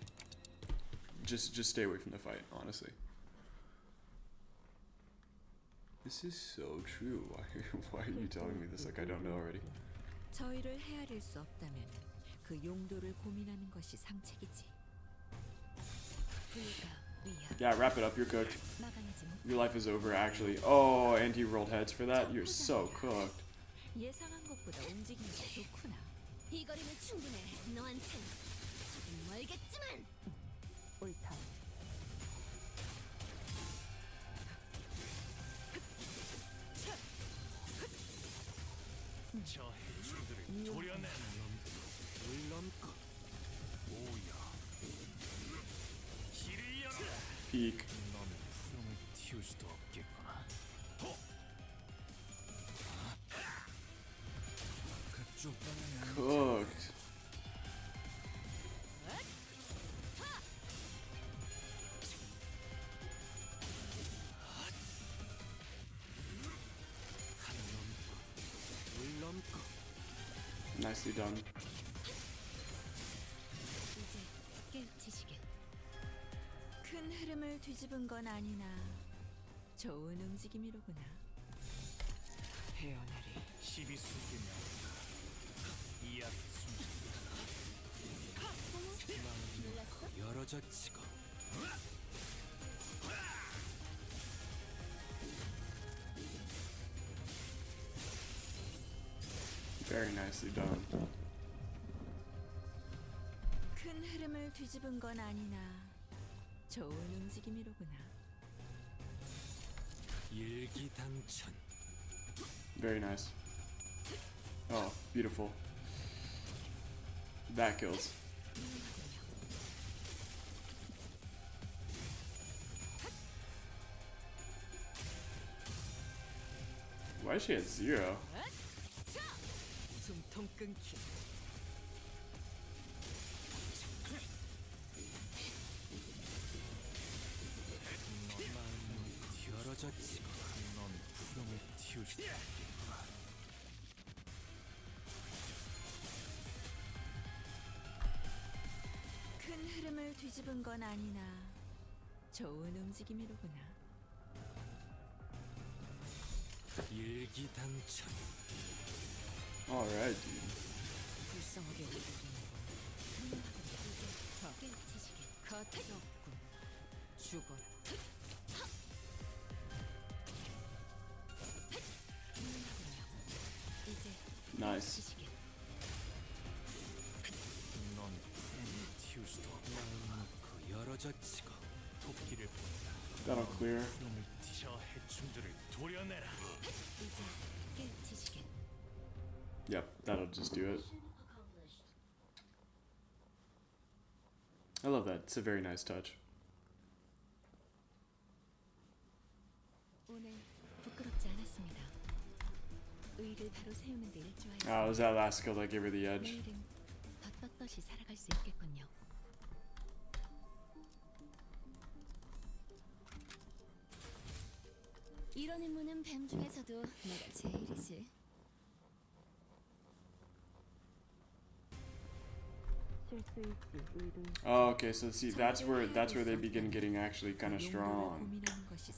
Just stay away from the fight, honestly. This is so true. Why are you telling me this like I don't know already? 저희를 헤아릴 수 없다면 그 용도를 고민하는 것이 상책이지. 불가 위야. Yeah, wrap it up. You're cooked. 막아내지 못. Your life is over, actually. Oh, and he rolled heads for that. You're so cooked. 예상한 것보다 움직임이 좋구나. 이 거리는 충분해. 너한텐 조금 멀겠지만. 옳다. 저 해충들을 도려내는 놈들 넘고 오야 길을 열어라. Peek. 넌 푸름을 틔울 수도 없겠구나. 그쪽 방향이 Cooked. Nicely done. 이제 깨우치시게. 큰 흐름을 뒤집은 건 아니나 좋은 움직임이로구나. 헤어내리 시비수게 이악 숨 열어젖히고 Very nicely done. 큰 흐름을 뒤집은 건 아니나 좋은 움직임이로구나. 일기당천 Very nice. Oh, beautiful. That kills. Why is she at 0? 숨통 끊기. 열어젖히고 넌 푸름을 틔울 수 없겠구나. 큰 흐름을 뒤집은 건 아니나 좋은 움직임이로구나. 일기당천 Alright, dude. 불쌍하게 울리는 더 깨우치시게. 거쳤군. 죽어라. 이제 Nice. 치시게. 넌 푸름을 틔울 수도 없고 마음 놓고 열어젖히고 토끼를 본다. That'll clear. 푸름을 튀어 해충들을 도려내라. 이제 깨우치시게. Yep, that'll just do it. I love that. It's a very nice touch. 오늘 부끄럽지 않았습니다. 의를 바로 세우는 데 일조하였습니다. Ah, it was that last skill that gave her the edge. 내일은 더 떳떳이 살아갈 수 있겠군요. 이런 임무는 뱀 중에서도 내가 제일이지. Oh, okay. So see, that's where they begin getting actually kind of strong. 고민하는 것이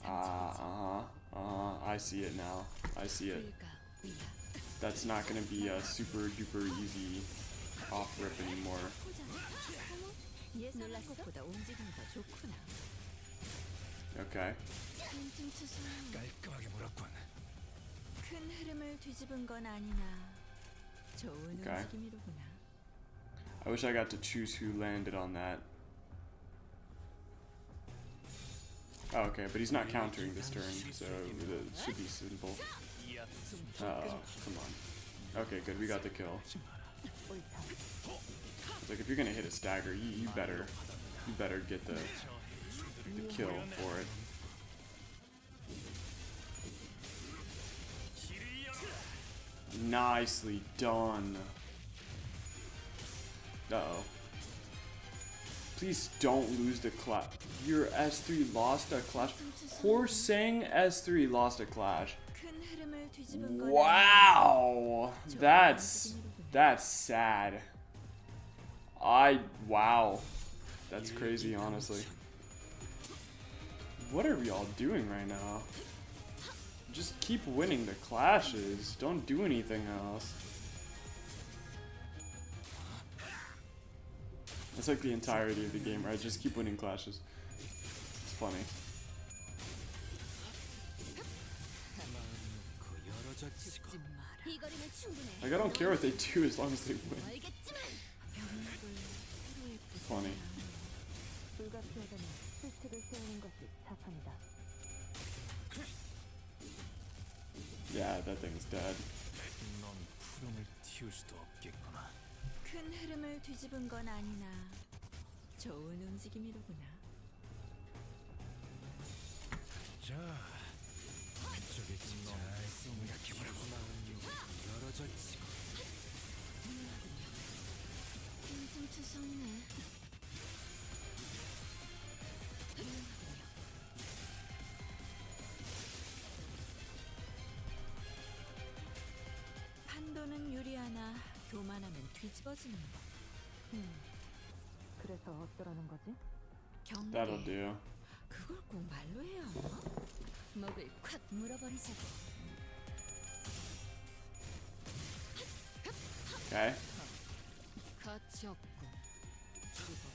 Ah, I see it now. I see it. 불가 위야. That's not gonna be a super duper easy off rip anymore. 예상한 것보다 움직임이 더 좋구나. Okay. 깔끔하게 물었군. 큰 흐름을 뒤집은 건 아니나 좋은 Okay. 움직임이로구나. I wish I got to choose who landed on that. Oh, okay, but he's not countering this turn, so it should be simple. 이악 Oh, come on. Okay, good. We got the kill. Like if you're gonna hit a stagger, you better get the kill for it. Nicely done. Uh-oh. Please don't lose the clash. Your S3 lost a clash. Horsang S3 lost a clash. 큰 흐름을 뒤집은 건 Wow. That's sad. Wow. That's crazy, honestly. What are we all doing right now? Just keep winning the clashes. Don't do anything else. That's like the entirety of the game, right? Just keep winning clashes. It's funny. 죽지 마라. 이 거리면 충분해. Like I don't care what they do as long as they win. 알겠지만 병력을 서로의 Funny. 불가피하다면 수칙을 세우는 것이 자판이다. Yeah, that thing's dead. 넌 푸름을 틔울 수도 없겠구나. 큰 흐름을 뒤집은 건 아니나 좋은 움직임이로구나. 자, 한쪽에 잘 생각해보라고. 열어젖히고 빈틈투성이네. 판도는 유리하나 교만하면 뒤집어지는 법. 그래서 어쩌라는 거지? That'll 경계. do. 그걸 꼭 말로 해야 하나? 목을 콱 물어버리자고. Okay. 가치 없군.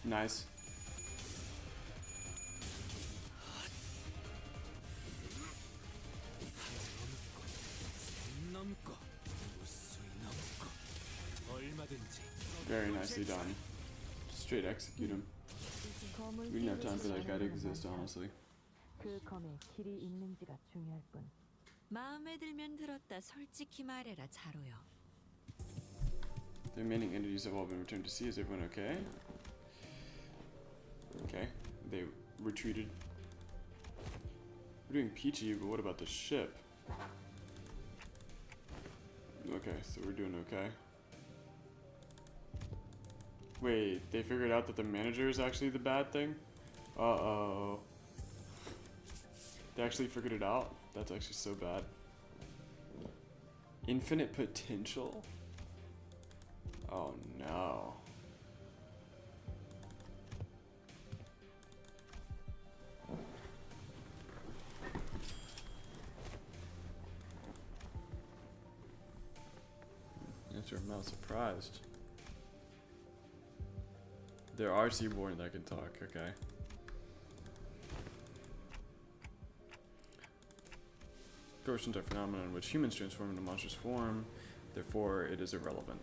Nice. 넘고 무수히 넘고 얼마든지 Very nicely done. Straight execute him. 검을 We didn't have time for that guy to 찌르는 exist, 남자. honestly. 그 검에 길이 있는지가 중요할 뿐. 마음에 들면 들었다. 솔직히 말해라, 자로요. The remaining entities have all been returned to sea. Is everyone okay? Okay. They retreated. We're doing peachy, but what about the ship? Okay, so we're doing okay. Wait, they figured out that the manager is actually the bad thing? Uh-oh. They actually figured it out? That's actually so bad. Infinite potential? Oh no. Answer, I'm not surprised. There are seaborn that can talk, okay. Ghosts are phenomena in which humans transform into monstrous form, therefore it is irrelevant.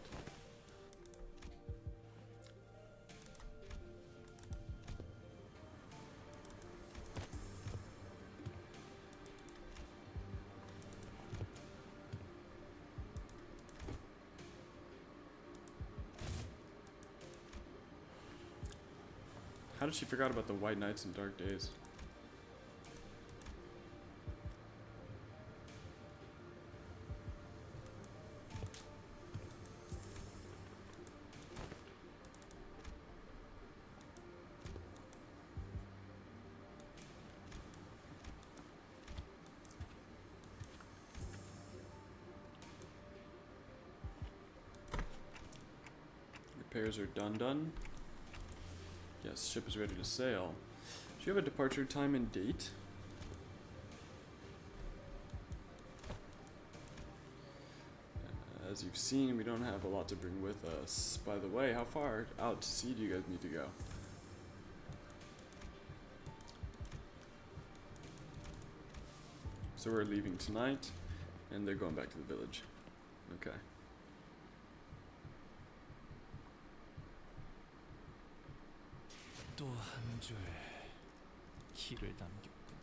How did she forget about the white nights and dark days? Repairs are done. Yes, ship is ready to sail. Do you have a departure time and date? As you've seen, we don't have a lot to bring with us. By the way, how far out to sea do you guys need to go? So we're leaving tonight, and they're going back to the village. Okay. 또 한 줄 길을 남겼군.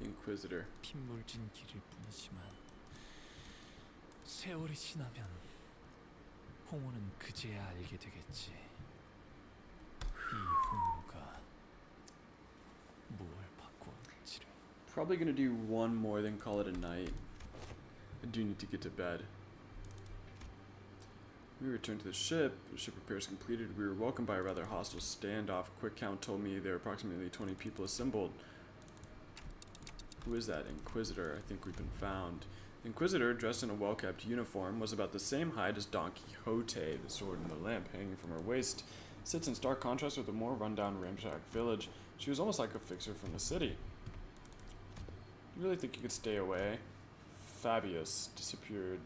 Inquisitor. 핏물진 길일 뿐이지만 세월이 지나면 홍우는 그제야 알게 되겠지. 이 홍우가 무엇을 바꾸었는지를. Probably gonna do one more, then call it a night. I do need to get to bed. We returned to the ship. Ship repairs completed. We were welcomed by a rather hostile standoff. Quick count told me there were approximately 20 people assembled. Who is that? Inquisitor. I think we've been found. The Inquisitor, dressed in a well-kept uniform, was about the same height as Don Quixote. The sword and the lamp hanging from her waist sits in stark contrast with the more rundown, ramshackle village. She was almost like a fixer from the city. You really think you could stay away? Fabius disappeared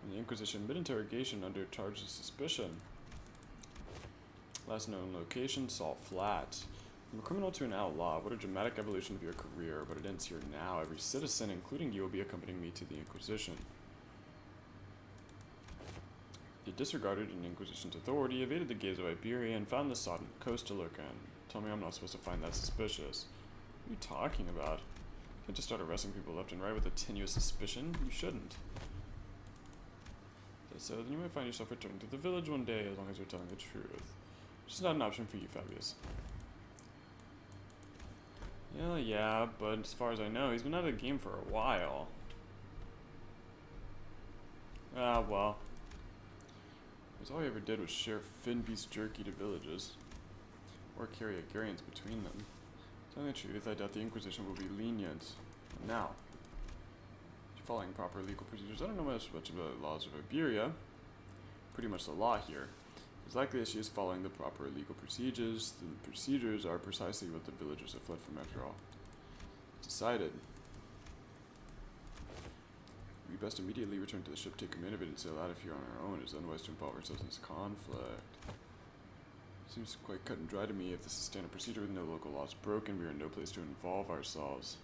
when the Inquisition mid-interrogation under charge of suspicion. Last known location, Salt Flat. From a criminal to an outlaw, what a dramatic evolution of your career, but it ends here now. Every citizen, including you, will be accompanying me to the Inquisition. You disregarded an Inquisition's authority, evaded the gaze of Iberia, and found the sodden coast to lurk in. Tell me I'm not supposed to find that suspicious. What are you talking about? You can't just start arresting people left and right with a tenuous suspicion. You shouldn't. So then you might find yourself returning to the village one day, as long as you're telling the truth. It's not an option for you, Fabius. Yeah, but as far as I know, he's been out of the game for a while. Ah, well. Because all he ever did was share Finbeast jerky to villages. Or carry Agarians between them. Telling the truth, I doubt the Inquisition will be lenient. And now, following proper legal procedures, I don't know much about the laws of Iberia. pretty much the law here. It's likely that she is following the proper legal procedures. The procedures are precisely what the villagers have fled from after all. Decided. We best immediately return to the ship, take command of it, and sail out of here on our own. It is unwise to involve ourselves in this conflict. Seems quite cut and dry to me. If this is standard procedure with no local laws broken, we are in no place to involve ourselves.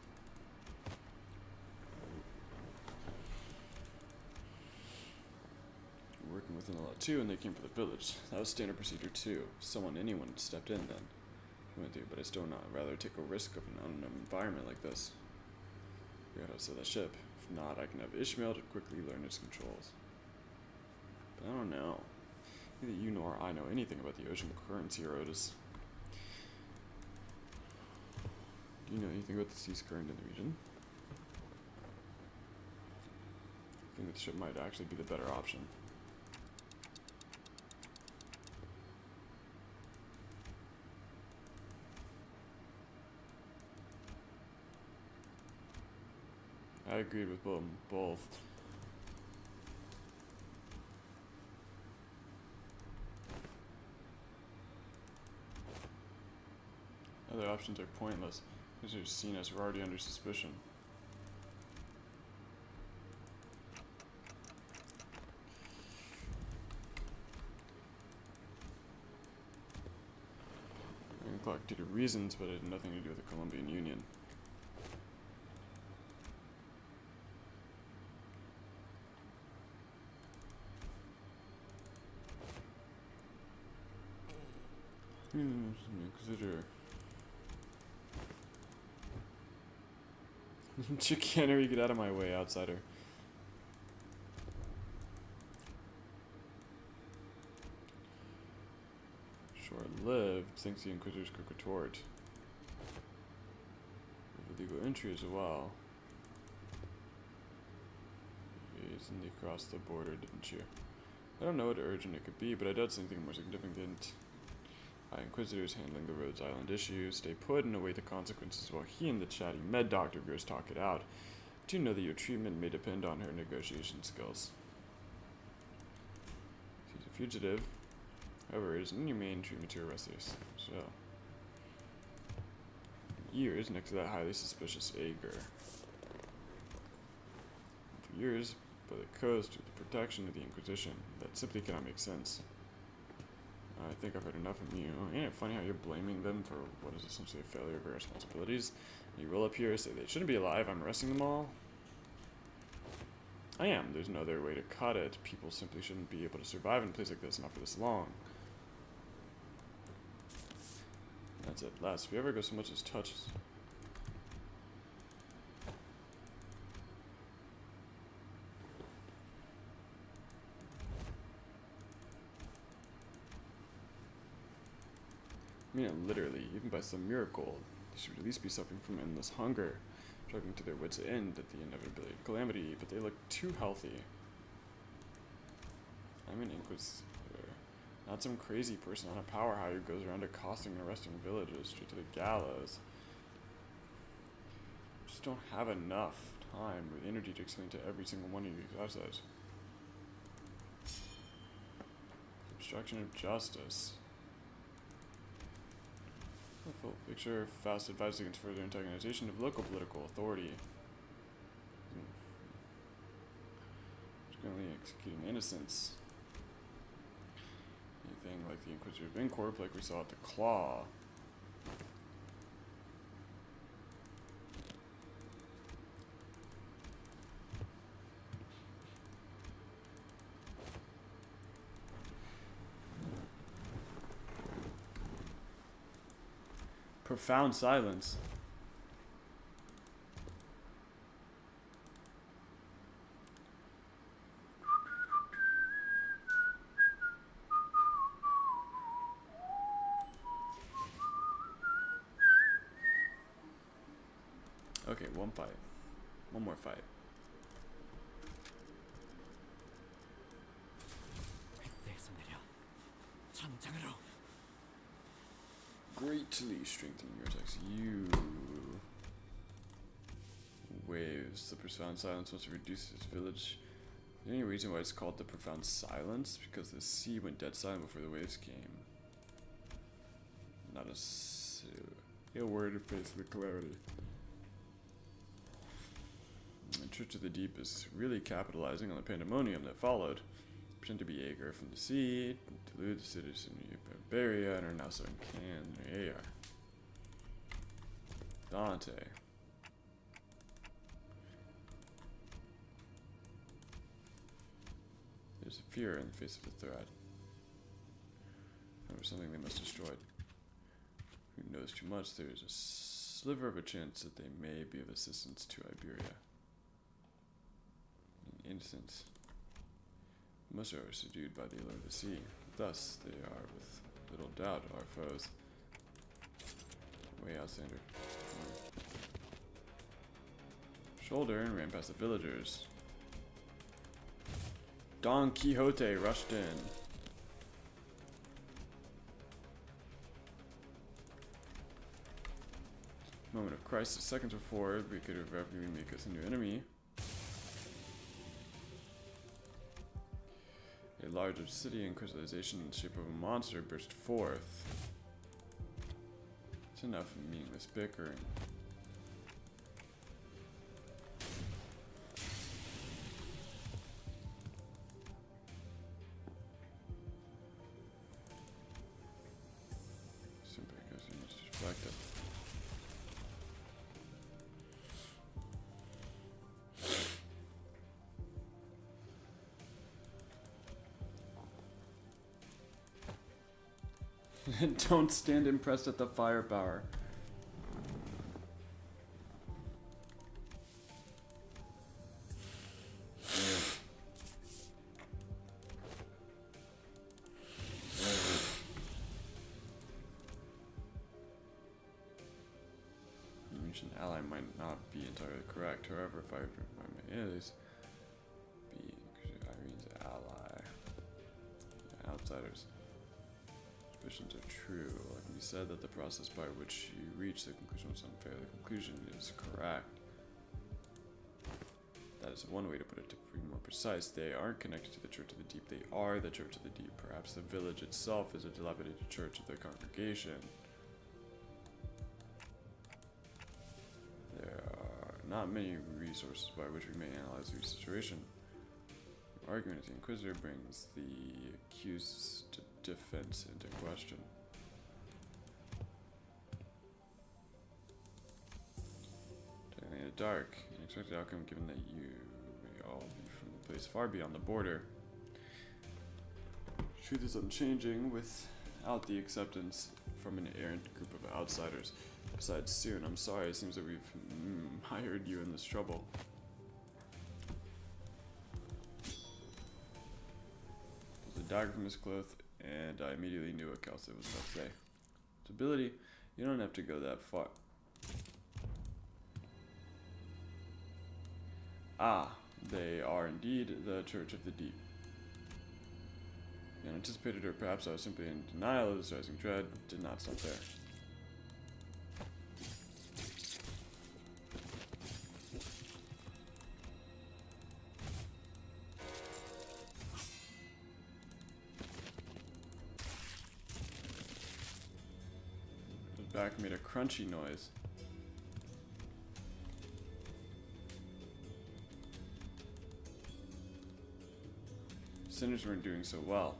We're working within the law too, and they came for the village. That was standard procedure too. Anyone stepped in then. Went through, but I still not rather take a risk of an unknown environment like this. We gotta sell that ship. If not, I can have Ishmael to quickly learn its controls. But I don't know. Neither you nor I know anything about the ocean currents here, Otis. Do you know anything about the sea's current in the region? I think that the ship might actually be the better option. I agreed with both. Other options are pointless, because they're seen as we're already under suspicion. Clark did reasons, but it had nothing to do with the Colombian Union. Inquisitor. Chicanery, get out of my way, outsider. Short-lived, thinks the Inquisitor's could retort. With legal entry as well. You recently crossed the border, didn't you? I don't know what urgent it could be, but I doubt something more significant. Inquisitors handling the Rhodes Island issue. Stay put and await the consequences while he and the chatty med doctor goes talk it out. Do know that your treatment may depend on her negotiation skills. She's a fugitive. However, it is inhumane treatment to arrest this. So, years next to that highly suspicious Ager. For years, by the coast with the protection of the Inquisition. That simply cannot make sense. I think I've heard enough from you. Ain't it funny how you're blaming them for what is essentially a failure of your responsibilities? You roll up here, say they shouldn't be alive, I'm arresting them all? I am. There's no other way to cut it. People simply shouldn't be able to survive in a place like this, not for this long. That's it. Last, if you ever go so much as touch... I mean, literally, even by some miracle, they should at least be suffering from endless hunger, struggling to their wits' end at the inevitability of calamity, but they look too healthy. I'm an Inquisitor, not some crazy person on a power high who goes around accosting and arresting villages straight to the gallows. Just don't have enough time or energy to explain to every single one of you guys. Obstruction of justice. Full picture. Faust advised against further antagonization of local political authority. Currently executing innocents. Anything like the Inquisitor of Incorp, like we saw at the Claw. Profound silence. Okay, one fight. One more fight. Greatly strengthening your attacks. You waves. The profound silence wants to reduce this village Is there any reason why it's called the Profound Silence? Because the sea went dead silent before the waves came. Not a word to face the clarity. The Church of the Deep is really capitalizing on the pandemonium that followed. Pretend to be Agar from the sea, delude the citizens in Barbaria, and are now selling cans in AR. Dante. There's a fear in the face of the threat. There was something they must destroy. Who knows too much? There is a sliver of a chance that they may be of assistance to Iberia. In innocence. Most are subdued by the allure of the sea. Thus, they are, with little doubt, our foes. Way outstander. Shoulder and ran past the villagers. Don Quixote rushed in. Moment of crisis. Seconds before, we could have rapidly make us a new enemy. A large obsidian crystallization in the shape of a monster burst forth. It's enough meaningless bickering. Simply because he must reflect it. Don't stand impressed at the firepower. Ancient ally might not be entirely correct. However, if I my is be Irene's ally, outsiders. Suspicions are true. Like we said, that the process by which you reach the conclusion was unfair. The conclusion is correct. That is one way to put it. To be more precise, they aren't connected to the Church of the Deep. They are the Church of the Deep. Perhaps the village itself is a dilapidated church of their congregation. There are not many resources by which we may analyze the situation. The argument of the Inquisitor brings the accused defense into question. Technically in the dark, an expected outcome given that you may all be from a place far beyond the border. Truth is unchanging without the acceptance from an errant group of outsiders. Besides, soon, I'm sorry, it seems that we've hired you in this trouble. There's a dagger from his cloth, and I immediately knew what Kelsey was about to say. Its ability, you don't have to go that far. Ah, they are indeed the Church of the Deep. The unanticipated, or perhaps I was simply in denial of this rising dread, did not stop there. Back made a crunchy noise. Sinners weren't doing so well.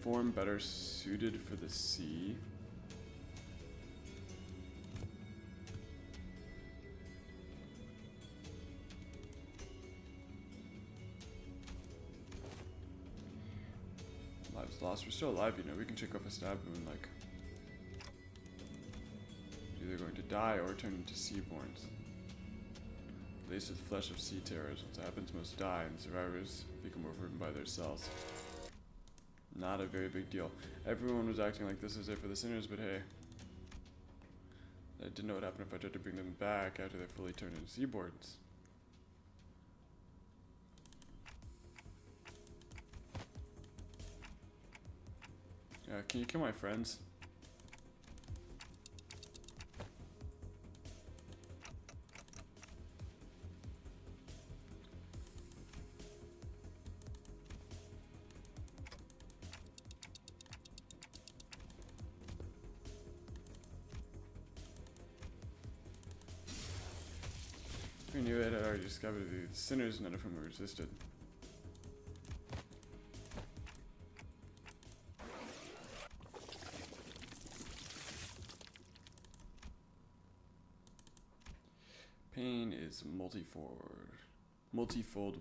Form better suited for the sea. Lives lost. We're still alive, you know. We can check off a stab wound like either going to die or turn into seaborns. Laced with flesh of sea terrors. What happens, most die, and survivors become overridden by their cells. Not a very big deal. Everyone was acting like this is it for the sinners, but hey. I didn't know what happened if I tried to bring them back after they're fully turned into seaborns. Can you kill my friends? Who knew it had already discovered the sinners, none of whom were resisted. Pain is multifold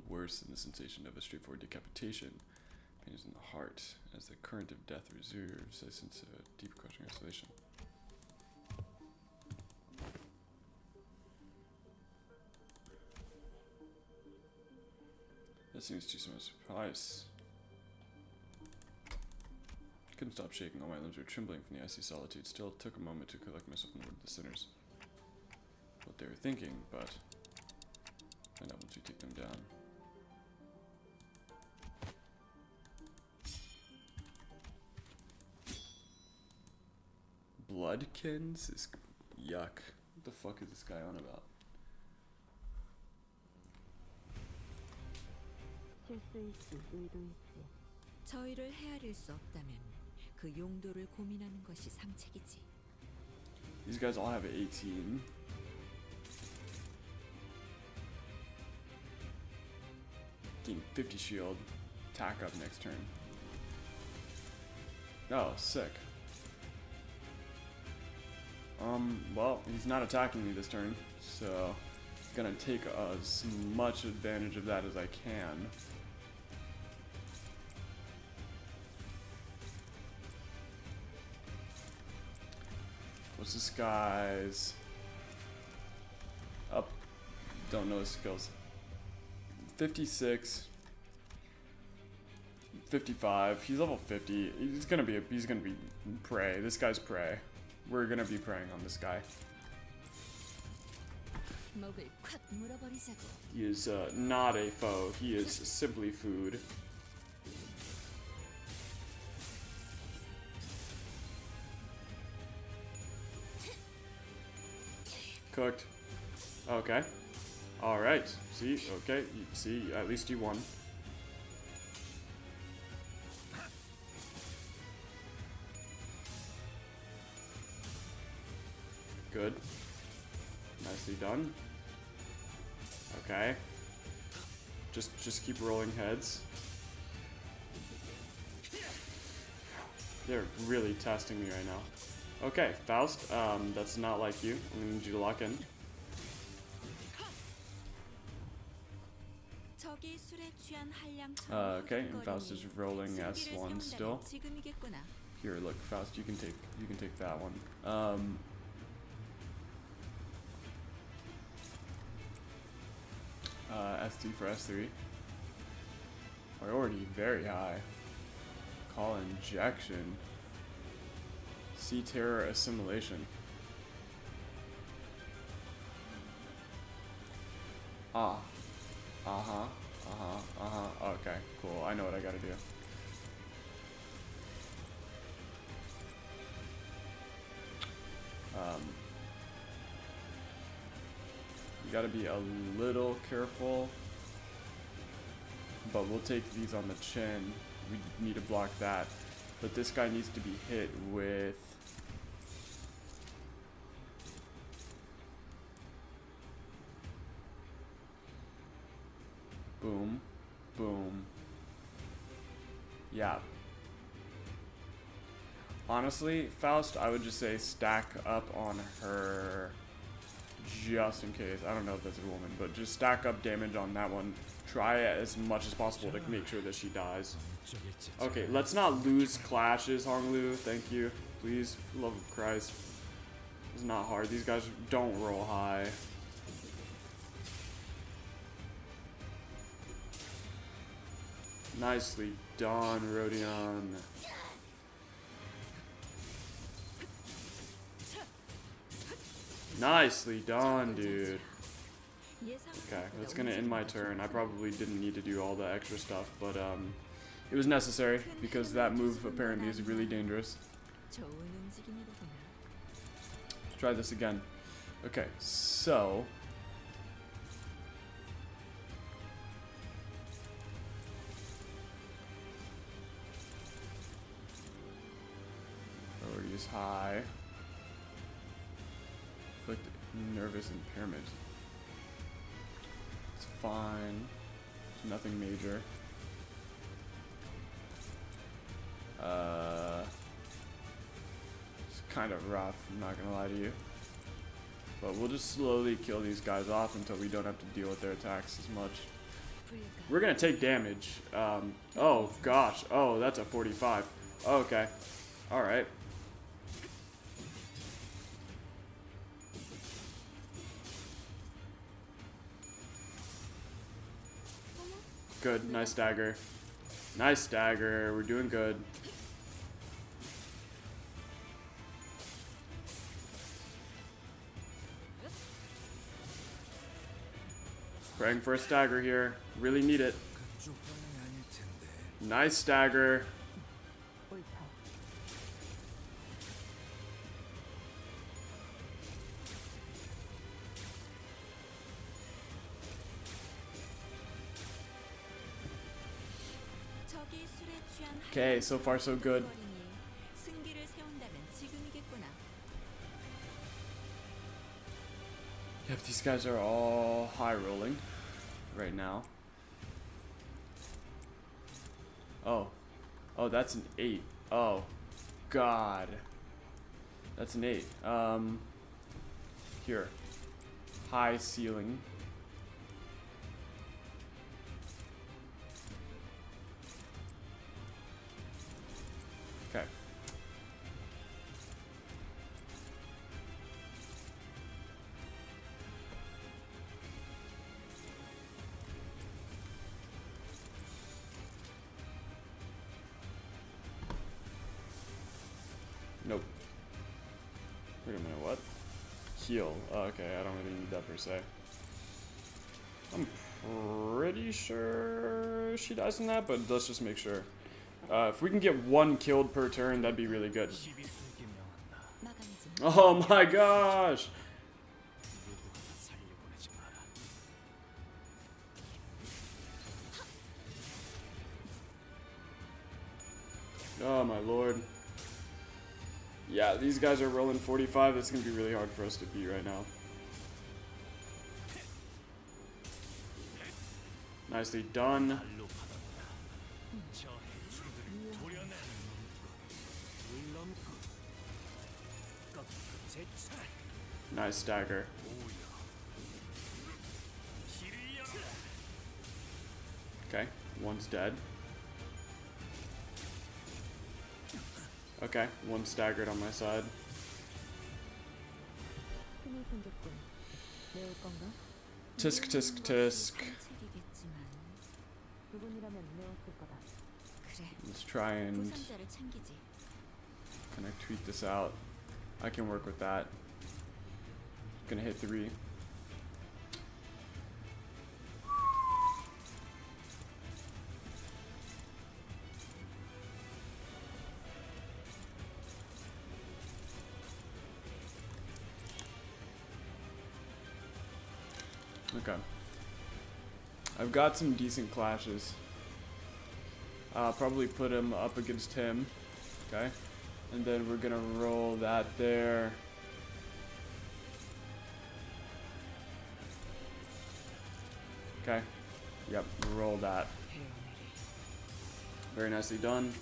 worse than the sensation of a straightforward decapitation. Pain is in the heart. As the current of death reserves, I sense a deep crushing isolation. That seems too much surprise. Couldn't stop shaking. All my limbs were trembling from the icy solitude. Still, it took a moment to collect myself and word the sinners. What they were thinking, but find out once we take them down. Bloodkins is yuck. What the fuck is this guy on about? 실수일지 의도일지 저희를 헤아릴 수 없다면 그 용도를 고민하는 것이 상책이지. These guys all have 18. Getting 50 shield. Attack up next turn. Oh, sick. Well, he's not attacking me this turn, so gonna take as much advantage of that as I can. What's this guy's up? Don't know his skills. 56, 55. He's level 50. He's gonna be prey. This guy's prey. We're gonna be preying on this guy. 먹을 콱 물어버리자고. He is not a foe. He is simply food. Cooked. Okay. All right. See. Okay. See. At least you won. Good. Nicely done. Okay. Just keep rolling heads. They're really testing me right now. Okay, Faust, that's not like you. I'm gonna need you to lock in. Okay, and Faust is rolling S1 still. Here, look, Faust, you can take that one. S2 for S3. Priority very high. Call injection. Sea terror assimilation. Okay, cool. I know what I gotta do. You gotta be a little careful, but we'll take these on the chin. We need to block that, but this guy needs to be hit with boom, boom. Yeah. Honestly, Faust, I would just say stack up on her just in case. I don't know if that's a woman, but just stack up damage on that one. Try as much as possible to make sure that she dies. Okay, let's not lose clashes, Honglu. Thank you. Please, for the love of Christ. It's not hard. These guys don't roll high. Nicely done, Rodion. Nicely done, dude. Okay, that's gonna end my turn. I probably didn't need to do all the extra stuff, but it was necessary because that move apparently is really dangerous. Let's try this again. Okay, so priority is high. Click nervous impairment. fine. Nothing major. It's kind of rough, I'm not gonna lie to you. But we'll just slowly kill these guys off until we don't have to deal with their attacks as much. We're gonna take damage. Oh gosh. Oh, that's a 45. Okay. Alright. Good. Nice dagger. Nice dagger. We're doing good. Praying for a stagger here. Really need it. Nice stagger. 옳다. 적이 술에 취한 Okay, so far so good. 승기를 세운다면 지금이겠구나. Yep, these guys are all high rolling right now. Oh. Oh, that's an 8. Oh. God. That's an 8. Here. High ceiling. Okay. Nope. Wait a minute, what? Heal. Oh, okay, I don't really need that per se. I'm pretty sure she dies from that, but let's just make sure. If we can get one killed per turn, that'd be really good. 히비스에게 명한다. 마감이지. Oh my gosh! 누구도 살려보내지 마라. Oh my lord. Yeah, these guys are rolling 45. That's gonna be really hard for us to beat right now. Nicely done. 발로 받았다. 저 해충들을 도려내. 울렁구. 꺾고 제차. Nice stagger. 오야. 길을 열어. Okay, one's dead. Okay, one staggered on my side. 힘이 생겼군. 내올 건가? Tisk, tisk, tisk. 상책이겠지만 누군이라면 내었을 거다. 그래. Let's try and 부상자를 챙기지. kind of tweak this out. I can work with that. Gonna hit 3. Okay. I've got some decent clashes. I'll probably put him up against him. Okay. And then we're gonna roll that there. Okay. Yep, roll that. Very nicely done.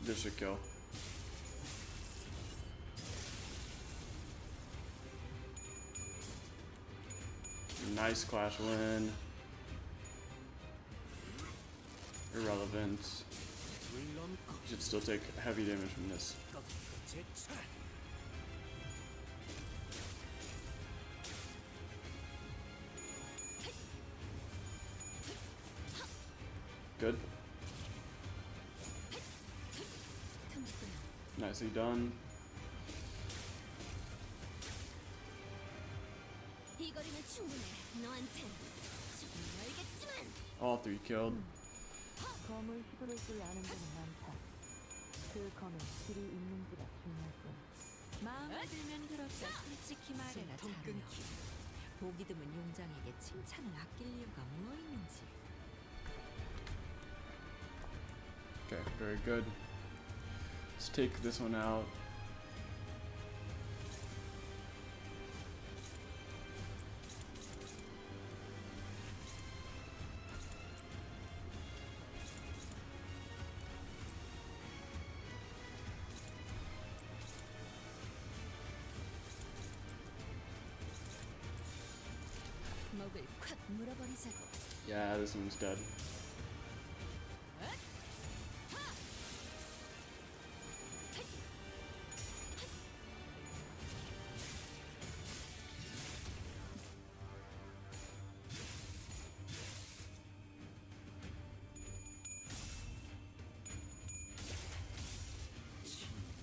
This should kill. Nice clash win. Irrelevant. You should still take heavy damage from this. 꺾고 제차. Good. Nicely done. 이 거리면 충분해. 너한텐 조금 멀겠지만. All 3 killed. 검을 휘두를 줄 아는 자는 많다. 그 검에 길이 있는지가 중요하군. 마음에 들면 들었다. 솔직히 말해라 자루여. 보기 드문 용장에게 칭찬을 아낄 이유가 뭐 있는지. Okay, very good. Let's take this one out. 먹을 콱 물어버리자고. Yeah, this one's dead.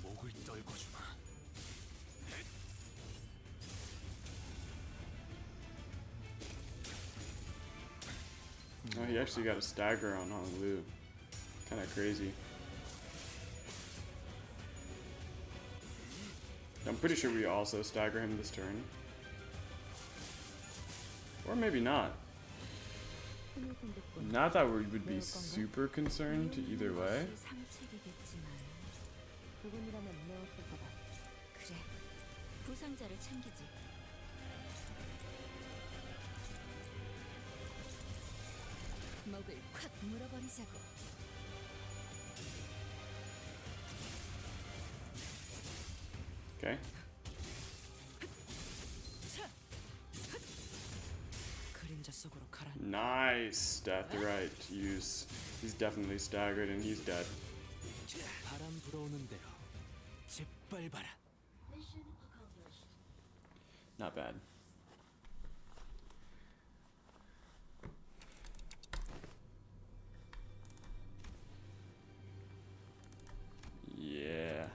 목을 떨궈주마. Oh, he actually got a stagger on Honglu. Kind of crazy. I'm pretty sure we also stagger him this turn. Or maybe not. Not that we would be super concerned either way. 상책이겠지만. 그분이라면 매웠을 거다. 그래. 부상자를 챙기지. 먹을 콱 물어버리자고. Okay. 그림자 속으로 가라. Nice death right use. He's definitely staggered and he's dead. 바람 불어오는 대로 짓밟아라. Not bad. Yeah.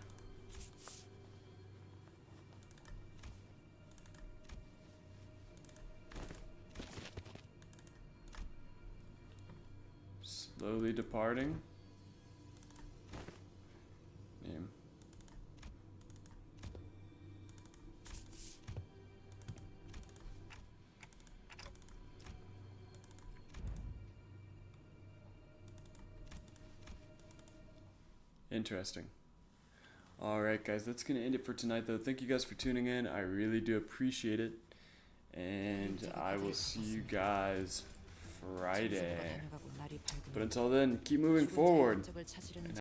Slowly departing. Name. Interesting. Alright guys, that's going to end it for tonight though. Thank you guys for tuning in. I really do appreciate it. And I will see you guys Friday. But until then, keep moving forward.